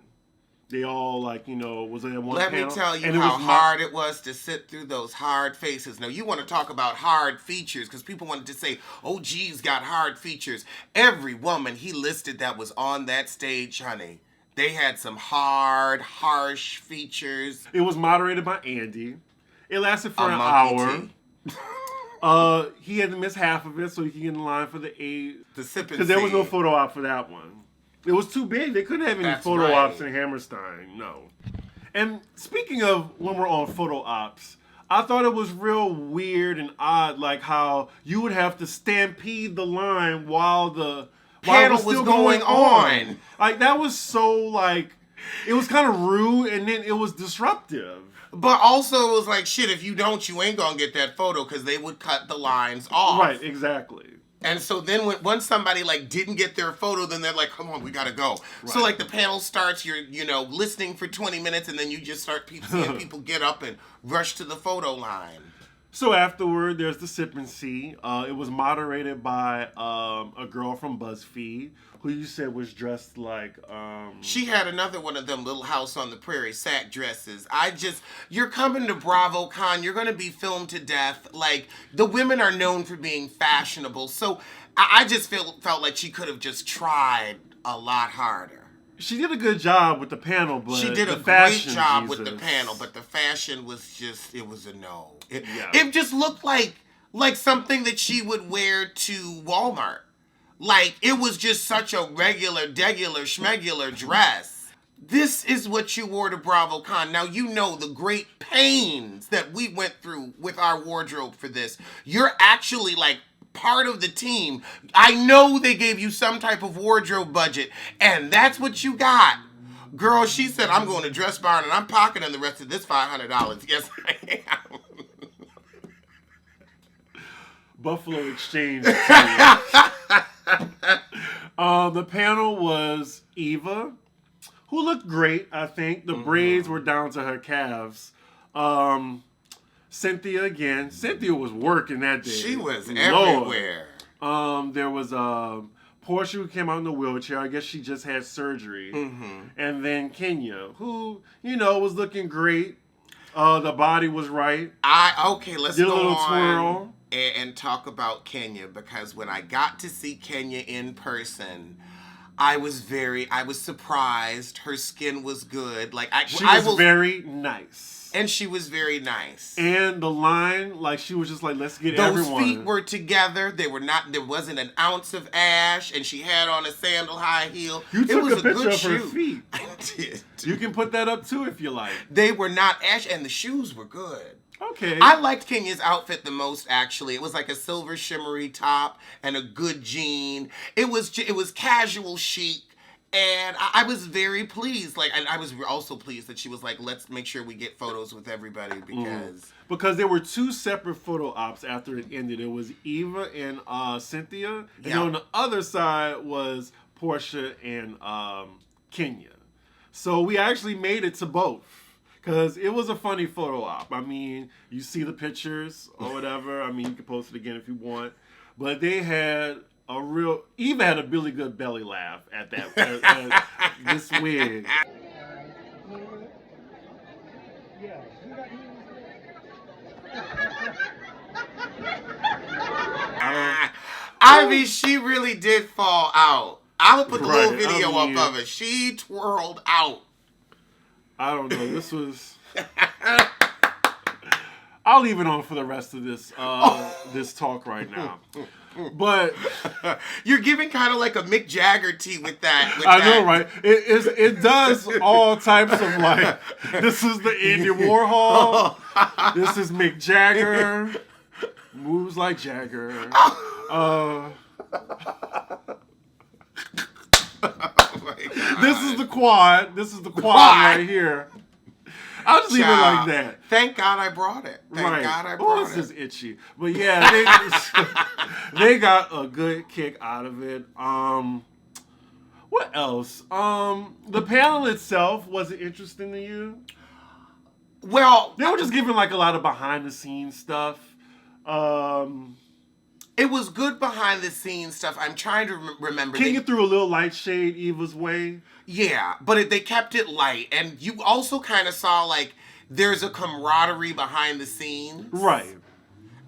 They all, was in one panel. Let me tell you how hard it was to sit through those hard faces. Now, you want to talk about hard features, because people wanted to say, oh, G's got hard features. Every woman he listed that was on that stage, honey, they had some hard, harsh features. It was moderated by Andy. It lasted for an hour. He had to miss half of it so he could get in line for the sipping because there was no photo op for that one. It was too big. They couldn't have any photo ops in Hammerstein. No. And speaking of when we're on photo ops, I thought it was real weird and odd, like how you would have to stampede the line while the panel was going on. Like, that was so, it was kind of rude, and then it was disruptive. But also, it was like, shit, if you don't, you ain't gonna get that photo, because they would cut the lines off. Right, exactly. And so then once somebody, didn't get their photo, then they're like, come on, we gotta go. Right. So, the panel starts, you're, listening for 20 minutes, and then you just start seeing people get up and rush to the photo line. So afterward, there's the Sip and See. It was moderated by a girl from BuzzFeed, who you said was dressed like... She had another one of them Little House on the Prairie sack dresses. You're coming to BravoCon, you're going to be filmed to death. The women are known for being fashionable, so I just felt like she could have just tried a lot harder. She did a good job with the panel, but she did a great job with the panel, but the fashion was just, it was a no. It just looked like something that she would wear to Walmart. It was just such a regular, schmegular dress. This is what you wore to BravoCon. Now, you know the great pains that we went through with our wardrobe for this. You're actually, part of the team. I know they gave you some type of wardrobe budget, and that's what you got. Girl, she said, I'm going to Dress Barn, and I'm pocketing the rest of this $500. Yes, I am. Buffalo Exchange. The panel was Eva, who looked great, I think. The braids were down to her calves. Cynthia again. Cynthia was working that day. She was everywhere. There was Portia, who came out in a wheelchair. I guess she just had surgery. Mm-hmm. And then Kenya, who, was looking great. The body was right. Let's go on twirl. And talk about Kenya, because when I got to see Kenya in person, I was surprised. Her skin was good. She was very nice. And she was very nice. And the line, she was just let's get everyone. Those feet were together. There wasn't an ounce of ash, and she had on a sandal high heel. You took a picture of her feet. I did. You can put that up too if you like. They were not ash, and the shoes were good. Okay. I liked Kenya's outfit the most, actually. It was a silver shimmery top and a good jean. It was casual chic. And I was very pleased. And I was also pleased that she was let's make sure we get photos with everybody, because... Because there were two separate photo ops after it ended. It was Eva and Cynthia. And on the other side was Portia and Kenya. So we actually made it to both. Because it was a funny photo op. I mean, you see the pictures or whatever. I mean, you can post it again if you want. But they had... Eva had a really good belly laugh at that. This wig. I mean, she really did fall out. I will put the little Right, video I mean, up of it. She twirled out. I don't know. This was. I'll leave it on for the rest of this this talk right now. But you're giving kind of like a Mick Jagger tea with that. I know, right? It does all types of like. This is the Andy Warhol. This is Mick Jagger. Moves like Jagger. Oh this is the quad. This is the quad right here. I'll just leave it like that. Thank God I brought it. Thank God I brought it. This is itchy. But yeah, they got a good kick out of it. What else? The panel itself, was it interesting to you? Well, they were just giving like a lot of behind the scenes stuff. It was good behind the scenes stuff. I'm trying to remember. Kenya threw a little light shade Eva's way. Yeah, but they kept it light. And you also kind of saw, like, there's a camaraderie behind the scenes. Right.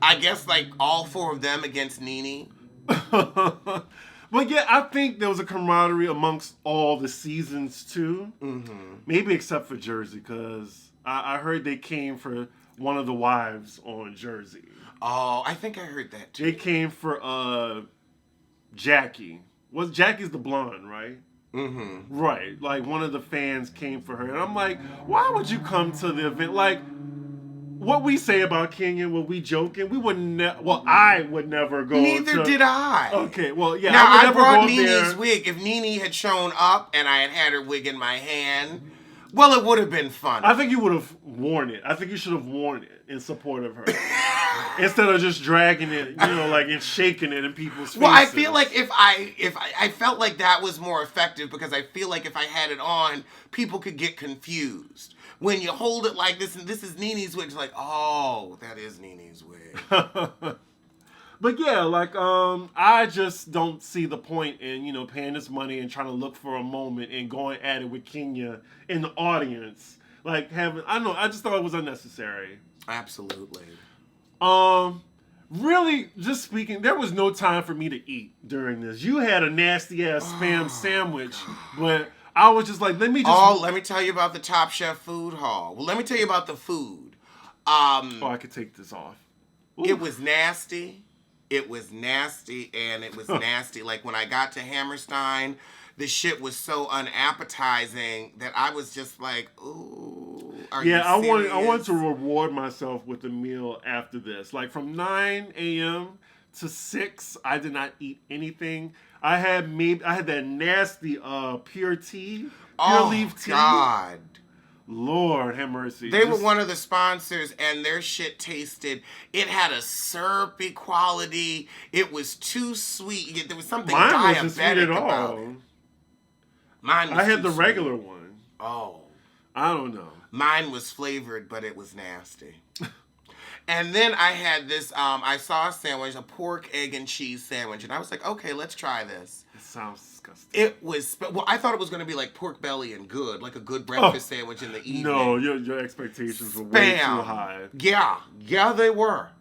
I guess, like, all four of them against Nene. But yeah, I think there was a camaraderie amongst all the seasons, too. Mm-hmm. Maybe except for Jersey, because I heard they came for one of the wives on Jersey. Oh, I think I heard that, too. They came for Jackie. Jackie's the blonde, right? Mm-hmm. Right. Like, one of the fans came for her. And I'm like, why would you come to the event? Like, what we say about Kenya, when we joking, we would I would never go. Neither did I. Okay, well, yeah. Now, I brought Nene's there. Wig. If Nene had shown up and I had her wig in my hand, well, it would have been fun. I think you would have worn it. I think you should have worn it in support of her. Instead of just dragging it, like, and shaking it in people's faces. Well, I feel like if I felt like that was more effective, because I feel like if I had it on, people could get confused. When you hold it like this, and this is Nene's wig, it's like, oh, that is Nene's wig. But yeah, like, I just don't see the point in, paying this money and trying to look for a moment and going at it with Kenya in the audience. Like, I just thought it was unnecessary. Absolutely. Really, just speaking, there was no time for me to eat during this. You had a nasty-ass spam sandwich, but I was just like, let me tell you about the Top Chef food hall. Well, let me tell you about the food. I could take this off. Ooh. It was nasty. It was nasty, and it was nasty. Like, when I got to Hammerstein, the shit was so unappetizing that I was just like, ooh, are you serious? I wanted to reward myself with a meal after this. Like, from 9 a.m. to 6, I did not eat anything. I had that nasty pure leaf tea. God. Lord have mercy. They were one of the sponsors, and their shit tasted, it had a syrupy quality. It was too sweet. There was something diabetic about it. Mine was I had the regular one. Oh. I don't know. Mine was flavored, but it was nasty. And then I had this, I saw a sandwich, a pork, egg, and cheese sandwich. And I was like, okay, let's try this. It sounds disgusting. It was, I thought it was going to be like pork belly and good, like a good breakfast sandwich in the evening. No, your expectations were way too high. Yeah, they were.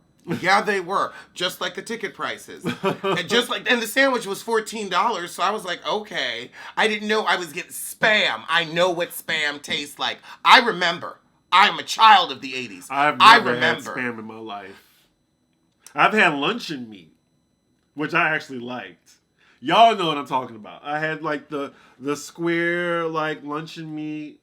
Yeah, they were. Just like the ticket prices. And the sandwich was $14, so I was like, okay. I didn't know I was getting Spam. I know what Spam tastes like. I remember. I'm a child of the 80s. I've never had Spam in my life. I've had luncheon meat, which I actually liked. Y'all know what I'm talking about. I had like the square like luncheon meat.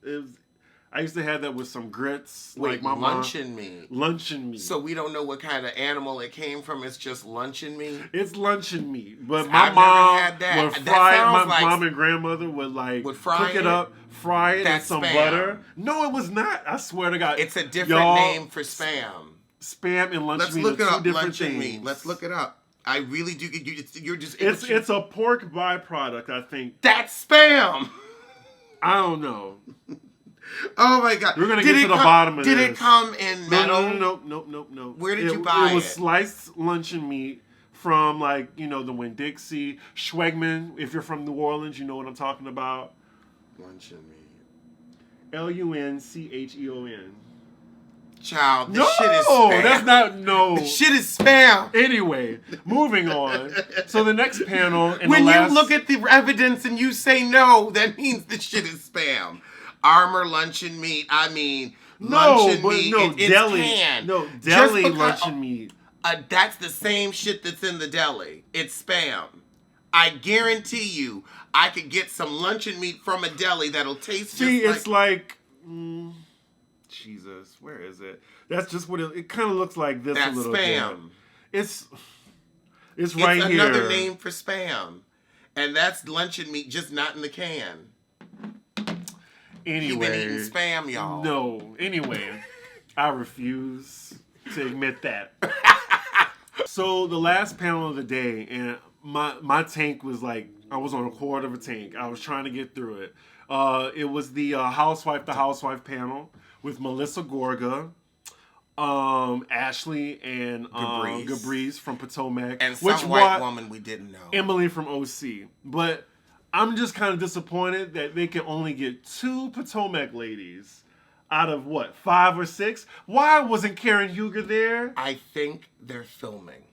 I used to have that with some grits. Wait, like my luncheon meat? Luncheon meat. So we don't know what kind of animal it came from. It's just luncheon meat? It's luncheon meat. But I've mom never had that. would fry it. My mom and grandmother would cook it up, fry it in some butter. No, it was not. I swear to God. It's a different name for Spam. Spam and luncheon meat are two different things. Let's look it up. I really do. You're just. It's a pork byproduct, I think. That's Spam. I don't know. Oh my God! We're gonna get to the bottom of this. Did it come in metal? No. Where did you buy it? It was sliced luncheon meat from the Winn-Dixie, Schwegman. If you're from New Orleans, you know what I'm talking about. Luncheon meat. LUNCHEON. Child, No, shit is spam. that's not, no. The shit is spam. Anyway, moving on. So the next panel. When you look at the evidence and you say no, that means the shit is spam. Armor luncheon meat. I mean, luncheon meat. It's deli. canned. No, deli luncheon meat. That's the same shit that's in the deli. It's spam. I guarantee you, I could get some luncheon meat from a deli that'll taste See, just it's like Jesus, where is it? That's just what it kind of looks like. This that's a little spam. bit. It's right here. It's another name for spam, and that's luncheon meat, just not in the can. Anyway, You've been eating spam, y'all. No. Anyway, I refuse to admit that. So the last panel of the day, and my tank was like, I was on a quarter of a tank. I was trying to get through it. It was the Housewife panel with Melissa Gorga, Ashley, and Gabrice from Potomac. And some white woman we didn't know. Emily from OC. But I'm just kind of disappointed that they can only get 2 Potomac ladies out of, 5 or 6? Why wasn't Karen Huger there? I think they're filming.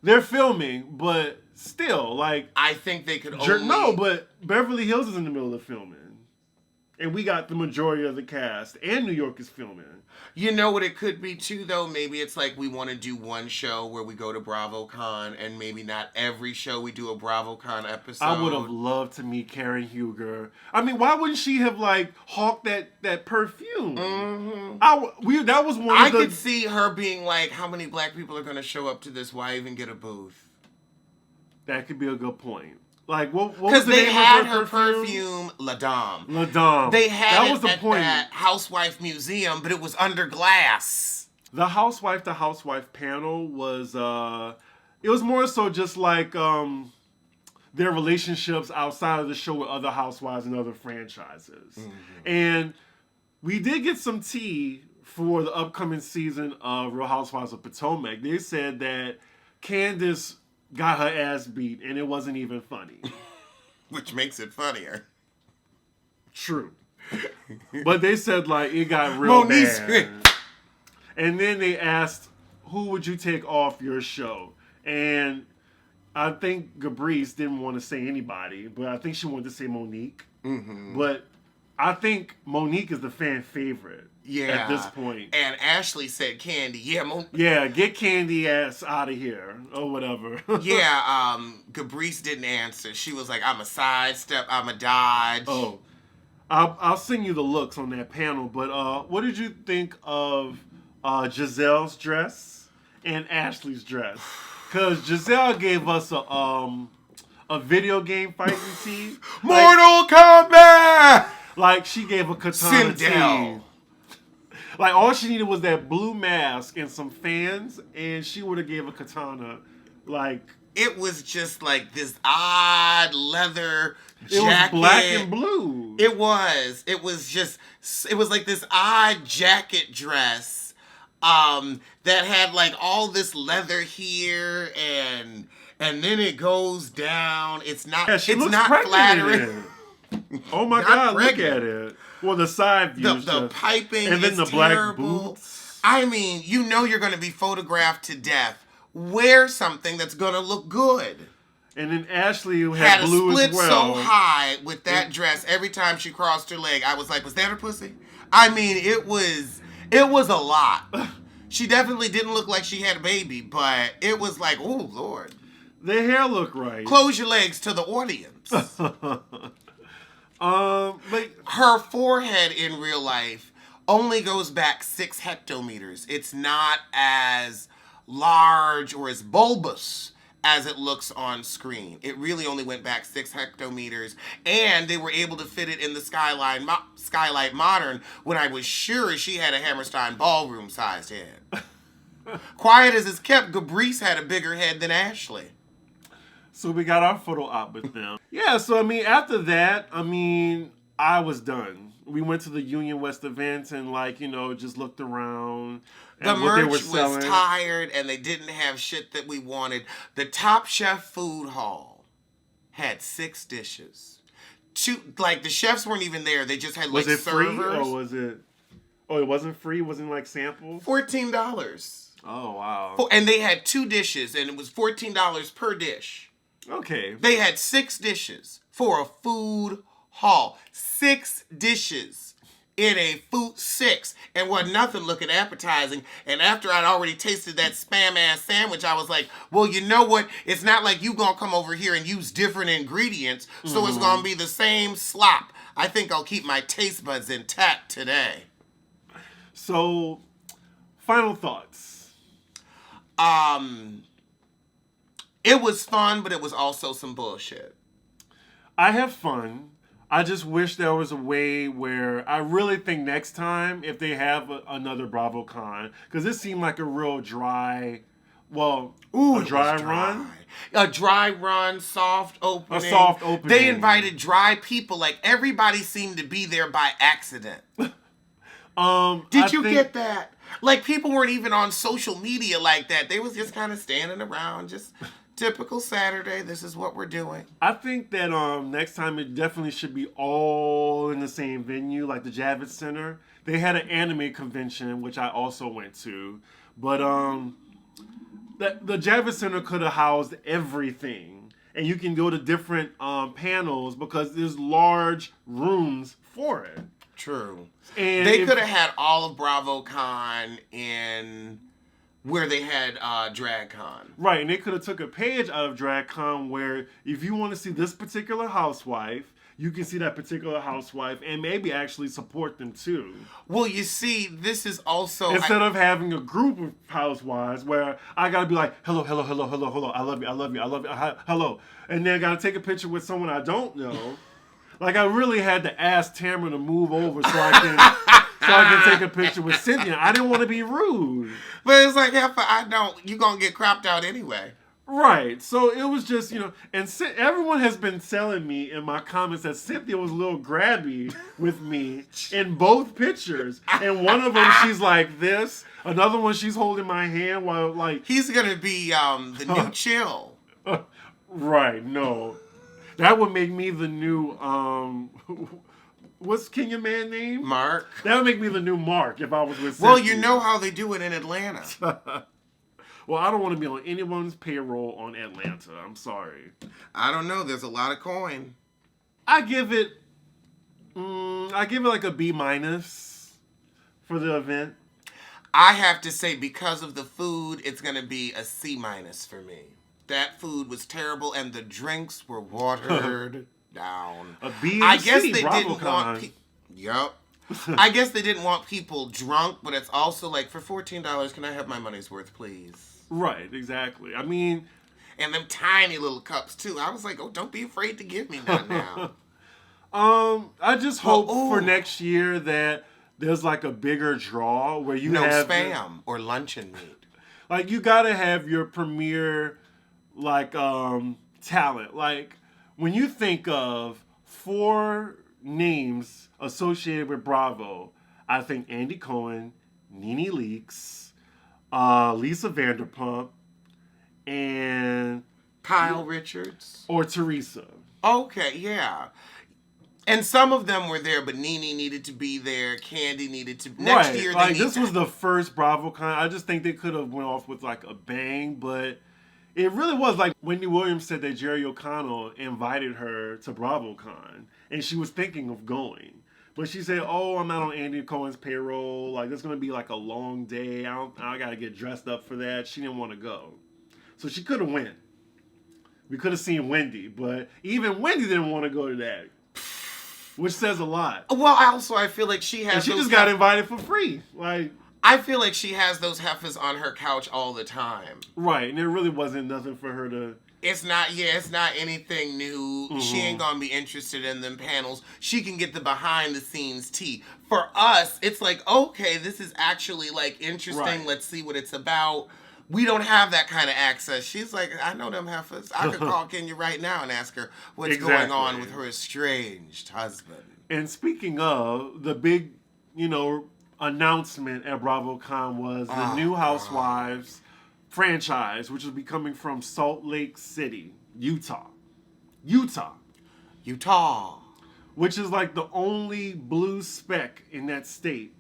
They're filming, but still, like... I think they could only... No, but Beverly Hills is in the middle of filming. And we got the majority of the cast. And New York is filming. You know what it could be, too, though? Maybe it's like we want to do one show where we go to BravoCon, and maybe not every show we do a BravoCon episode. I would have loved to meet Karen Huger. I mean, why wouldn't she have, like, hawked that perfume? Mm-hmm. That was one I of the... could see her being like, how many black people are going to show up to this? Why even get a booth? That could be a good point. Like, what was because the they name had of her perfume, La Dame. La Dame. They had that was the at point. That Housewife Museum, but it was under glass. The Housewife panel was, it was more so just like their relationships outside of the show with other housewives and other franchises. Mm-hmm. And we did get some tea for the upcoming season of Real Housewives of Potomac. They said that Candace got her ass beat, and it wasn't even funny. Which makes it funnier. True. But they said, like, it got real bad. And then they asked, who would you take off your show? And I think Gabrice didn't want to say anybody, but I think she wanted to say Monique. Mm-hmm. But I think Monique is the fan favorite. Yeah. At this point. And Ashley said Candy. Yeah, get Candy ass out of here. Or whatever. Yeah, Gabrice didn't answer. She was like, I'm a sidestep, I'm a dodge. Oh. I'll send you the looks on that panel, but what did you think of Giselle's dress and Ashley's dress? Because Giselle gave us a video game fighting tee. Mortal Kombat! Like, she gave a katana tee. Like, all she needed was that blue mask and some fans, and she would have gave a katana. Like... It was just like this odd leather jacket. It was black and blue. It was. It was like this odd jacket dress that had like all this leather here and then it goes down. It's not. Yeah, she looks not flattering. Oh my God! Look at it. Well, the side views, the piping, and then is the terrible. Black boots. I mean, you know you're going to be photographed to death. Wear something that's going to look good. And then Ashley, who had blue as well, so high with that dress. Every time she crossed her leg, I was like, "Was that her pussy?" I mean, it was a lot. She definitely didn't look like she had a baby, but it was like, oh Lord, the hair looked right. Close your legs to the audience. Like her forehead in real life only goes back 6 hectometers. It's not as large or as bulbous as it looks on screen. It really only went back 6 hectometers, and they were able to fit it in the Skylight Modern when I was sure she had a Hammerstein ballroom-sized head. Quiet as it's kept, Gabrice had a bigger head than Ashley. So we got our photo op with them. Yeah, so I mean, after that, I was done. We went to the Union West event and just looked around. The merch was tired and they didn't have shit that we wanted. The Top Chef food hall had 6 dishes. 2, the chefs weren't even there. They just had servers. Was it free or was it? Oh, it wasn't free? It wasn't like samples? $14. Oh, wow. And they had 2 dishes, and it was $14 per dish. Okay. They had 6 dishes for a food haul. 6 dishes in a food 6, and wasn't nothing looking appetizing. And after I'd already tasted that spam-ass sandwich, I was like, well, you know what? It's not like you gonna come over here and use different ingredients, so it's gonna be the same slop. I think I'll keep my taste buds intact today. So, final thoughts. It was fun, but it was also some bullshit. I have fun. I just wish there was a way where I really think next time, if they have another BravoCon, because this seemed like a real dry, a dry run. A dry run, soft opening. A soft opening. They invited dry people. Like, everybody seemed to be there by accident. Did you get that? Like, people weren't even on social media like that. They was just kind of standing around, just typical Saturday. This is what we're doing. I think that next time it definitely should be all in the same venue, like the Javits Center. They had an anime convention, which I also went to. But the Javits Center could have housed everything. And you can go to different panels because there's large rooms for it. True. And they could have had all of BravoCon in where they had DragCon. Right, and they could have took a page out of DragCon where if you want to see this particular housewife, you can see that particular housewife and maybe actually support them too. Well, you see, this is also... Instead of having a group of housewives where I got to be like, hello, hello, hello, hello, hello, I love you, I love you, I love you, hello. And then I got to take a picture with someone I don't know. Like, I really had to ask Tamara to move over so I can take a picture with Cynthia. I didn't want to be rude. But it's like, you're going to get cropped out anyway. Right. So it was just, and everyone has been telling me in my comments that Cynthia was a little grabby with me in both pictures. And one of them, she's like this. Another one, she's holding my hand while, like... He's going to be the new Chill. Right. No. That would make me the new, what's Kenya man name? Mark. That would make me the new Mark if I was with Cynthia. Well, you know how they do it in Atlanta. Well, I don't want to be on anyone's payroll on Atlanta. I'm sorry. I don't know. There's a lot of coin. I give it like a B- for the event. I have to say, because of the food, it's going to be a C- for me. That food was terrible, and the drinks were watered down. A B I and guess C, they didn't want. Yup. I guess they didn't want people drunk, but it's also like, for $14, can I have my money's worth, please? Right, exactly. I mean, and them tiny little cups too. I was like, oh, don't be afraid to give me none now. I just hope for next year that there's like a bigger draw where you have spam or luncheon meat. Like, you gotta have your premier talent. Like, when you think of 4 names associated with Bravo, I think Andy Cohen, Nene Leakes, Lisa Vanderpump, and Kyle Richards or Teresa. Okay, yeah. And some of them were there, but Nene needed to be there. Candy needed to. Next year, like, this was the first BravoCon. I just think they could have went off with like a bang, but it really was like Wendy Williams said that Jerry O'Connell invited her to BravoCon, and she was thinking of going. But she said, oh, I'm not on Andy Cohen's payroll. Like, there's going to be like a long day. I got to get dressed up for that. She didn't want to go. So she could have went. We could have seen Wendy, but even Wendy didn't want to go to that. Which says a lot. Well, I feel like she has. And she just got invited for free. Like, I feel like she has those heifers on her couch all the time. Right, and there really wasn't nothing for her to... It's not anything new. Mm-hmm. She ain't gonna be interested in them panels. She can get the behind the scenes tea. For us, it's like, okay, this is actually like interesting. Right. Let's see what it's about. We don't have that kind of access. She's like, I know them heifers. I could call Kenya right now and ask her what's going on with her estranged husband. And speaking of, the big, announcement at BravoCon was the new Housewives franchise, which will be coming from Salt Lake City, Utah. Which is like the only blue speck in that state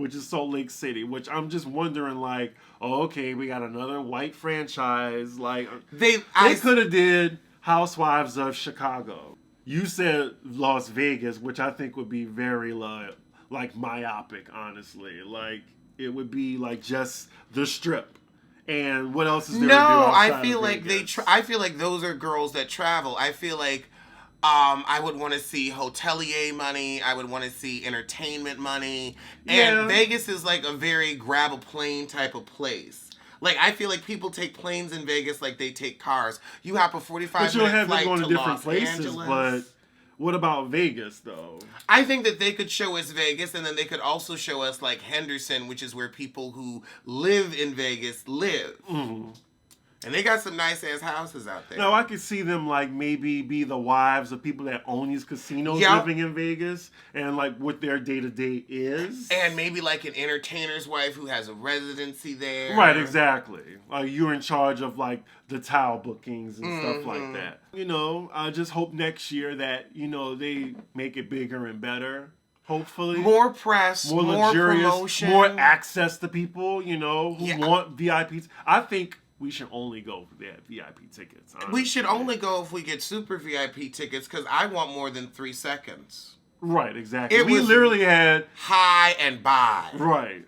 which is Salt Lake City, which I'm just wondering, like, oh, okay, we got another white franchise. Like, they could have did Housewives of Chicago. You said Las Vegas, which I think would be very, like myopic, honestly. Like, it would be, like, just the Strip. And what else is there to do outside I feel of like Vegas? I feel like those are girls that travel. I feel like I would want to see hotelier money. I would want to see entertainment money. And Vegas is like a very grab a plane type of place. Like, I feel like people take planes in Vegas like they take cars. You hop a 45-minute flight to Los Angeles. But what about Vegas, though? I think that they could show us Vegas, and then they could also show us, like, Henderson, which is where people who live in Vegas live. Mm-hmm. And they got some nice-ass houses out there. No, I could see them, like, maybe be the wives of people that own these casinos living in Vegas and, like, what their day-to-day is. And maybe, like, an entertainer's wife who has a residency there. Right, exactly. Like, you're in charge of, like, the tile bookings and stuff like that. You know, I just hope next year that, you know, they make it bigger and better. Hopefully. More press, more luxurious, promotion. More access to people, you know, who want VIPs. I think we should only go for that VIP tickets. Honestly. We should only go if we get super VIP tickets because I want more than 3 seconds. Right, exactly. We literally had high and buy. Right.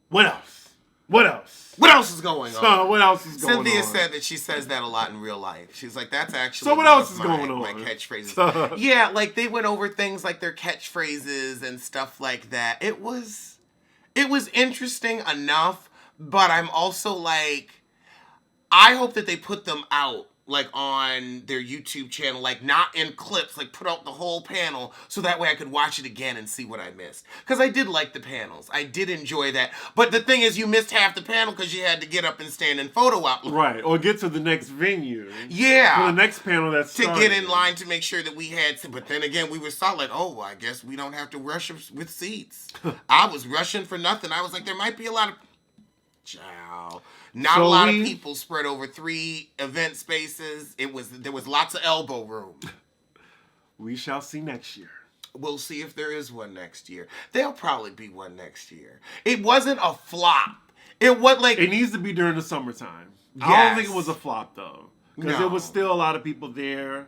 What else? What else? What else is going on? What else is going on? Cynthia said that she says that a lot in real life. She's like, that's actually so what else is going on? My catchphrases. Yeah, like they went over things like their catchphrases and stuff like that. It was interesting enough, but I'm also like, I hope that they put them out, like, on their YouTube channel, like, not in clips, like, put out the whole panel, so that way I could watch it again and see what I missed. Because I did like the panels. I did enjoy that. But the thing is, you missed half the panel because you had to get up and stand in photo op. Right, or get to the next venue. Yeah. For the next panel that's to get in line to make sure that we had to. But then again, we were solid. Oh, I guess we don't have to rush with seats. I was rushing for nothing. I was like, there might be a lot of... Ciao. Not a lot of people spread over 3 event spaces. There was lots of elbow room. We shall see next year. We'll see if there is one next year. There'll probably be one next year. It wasn't a flop. It was like it needs to be during the summertime. Yes. I don't think it was a flop though, because there was still a lot of people there.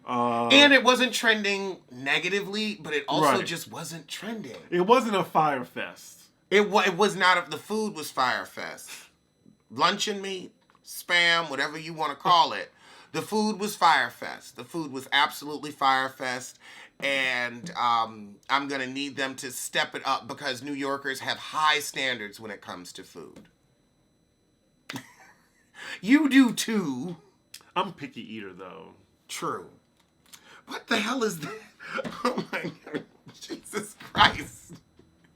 And it wasn't trending negatively, but it also just wasn't trending. It wasn't a fire fest. It was not. The food was fire fest. Luncheon meat, spam, whatever you want to call it. The food was fire fest. The food was absolutely fire fest. And I'm going to need them to step it up because New Yorkers have high standards when it comes to food. You do too. I'm a picky eater though. True. What the hell is that? Oh my God. Jesus Christ.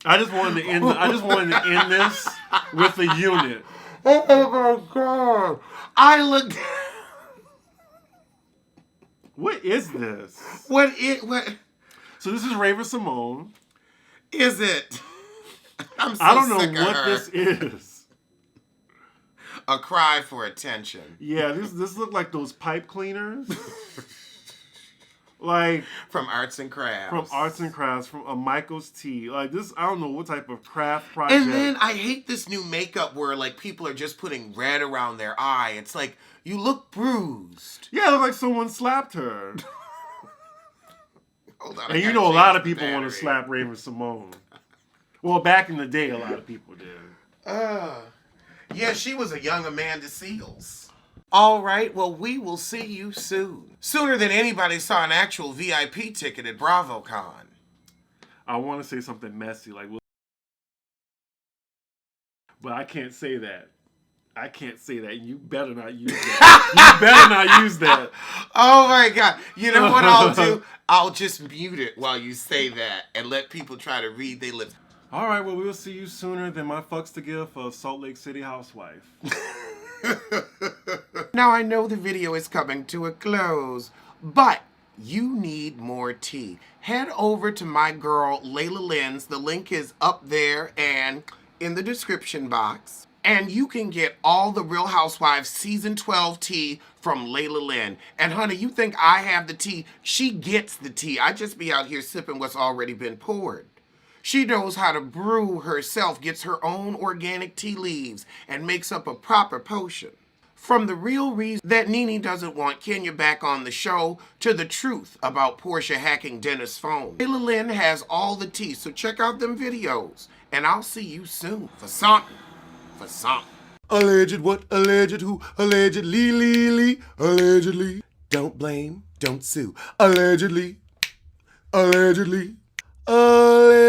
I just wanted to end this with a unit. Oh my God. I looked. What is this? What? So this is Raven Simone. Is it? I'm so I don't sick know of what her. this is. A cry for attention. Yeah, this look like those pipe cleaners. Like from Arts and Crafts. From a Michael's Tea. Like this, I don't know what type of craft project. And then I hate this new makeup where like people are just putting red around their eye. It's like, you look bruised. Yeah, it looked like someone slapped her. Hold on, and you know a lot of people want to slap Raven Simone. Well, back in the day, a lot of people did. Yeah, she was a young Amanda Seales. All right, well, we will see you soon. Sooner than anybody saw an actual VIP ticket at BravoCon. I want to say something messy, like, but I can't say that. I can't say that. You better not use that. You better not use that. Oh my God. You know what I'll do? I'll just mute it while you say that and let people try to read their lips. All right, well, we'll see you sooner than my fucks to give for Salt Lake City housewife. Now I know the video is coming to a close, but you need more tea. Head over to my girl Layla Lynn's. The link is up there and in the description box. And you can get all the Real Housewives Season 12 tea from Layla Lynn. And honey, you think I have the tea? She gets the tea. I just be out here sipping what's already been poured. She knows how to brew herself, gets her own organic tea leaves, and makes up a proper potion. From the real reason that Nene doesn't want Kenya back on the show to the truth about Portia hacking Dennis' phone. Layla Lynn has all the tea, so check out them videos. And I'll see you soon for something. For something. Alleged what? Alleged who? Allegedly, allegedly. Don't blame, don't sue. Allegedly, allegedly, allegedly.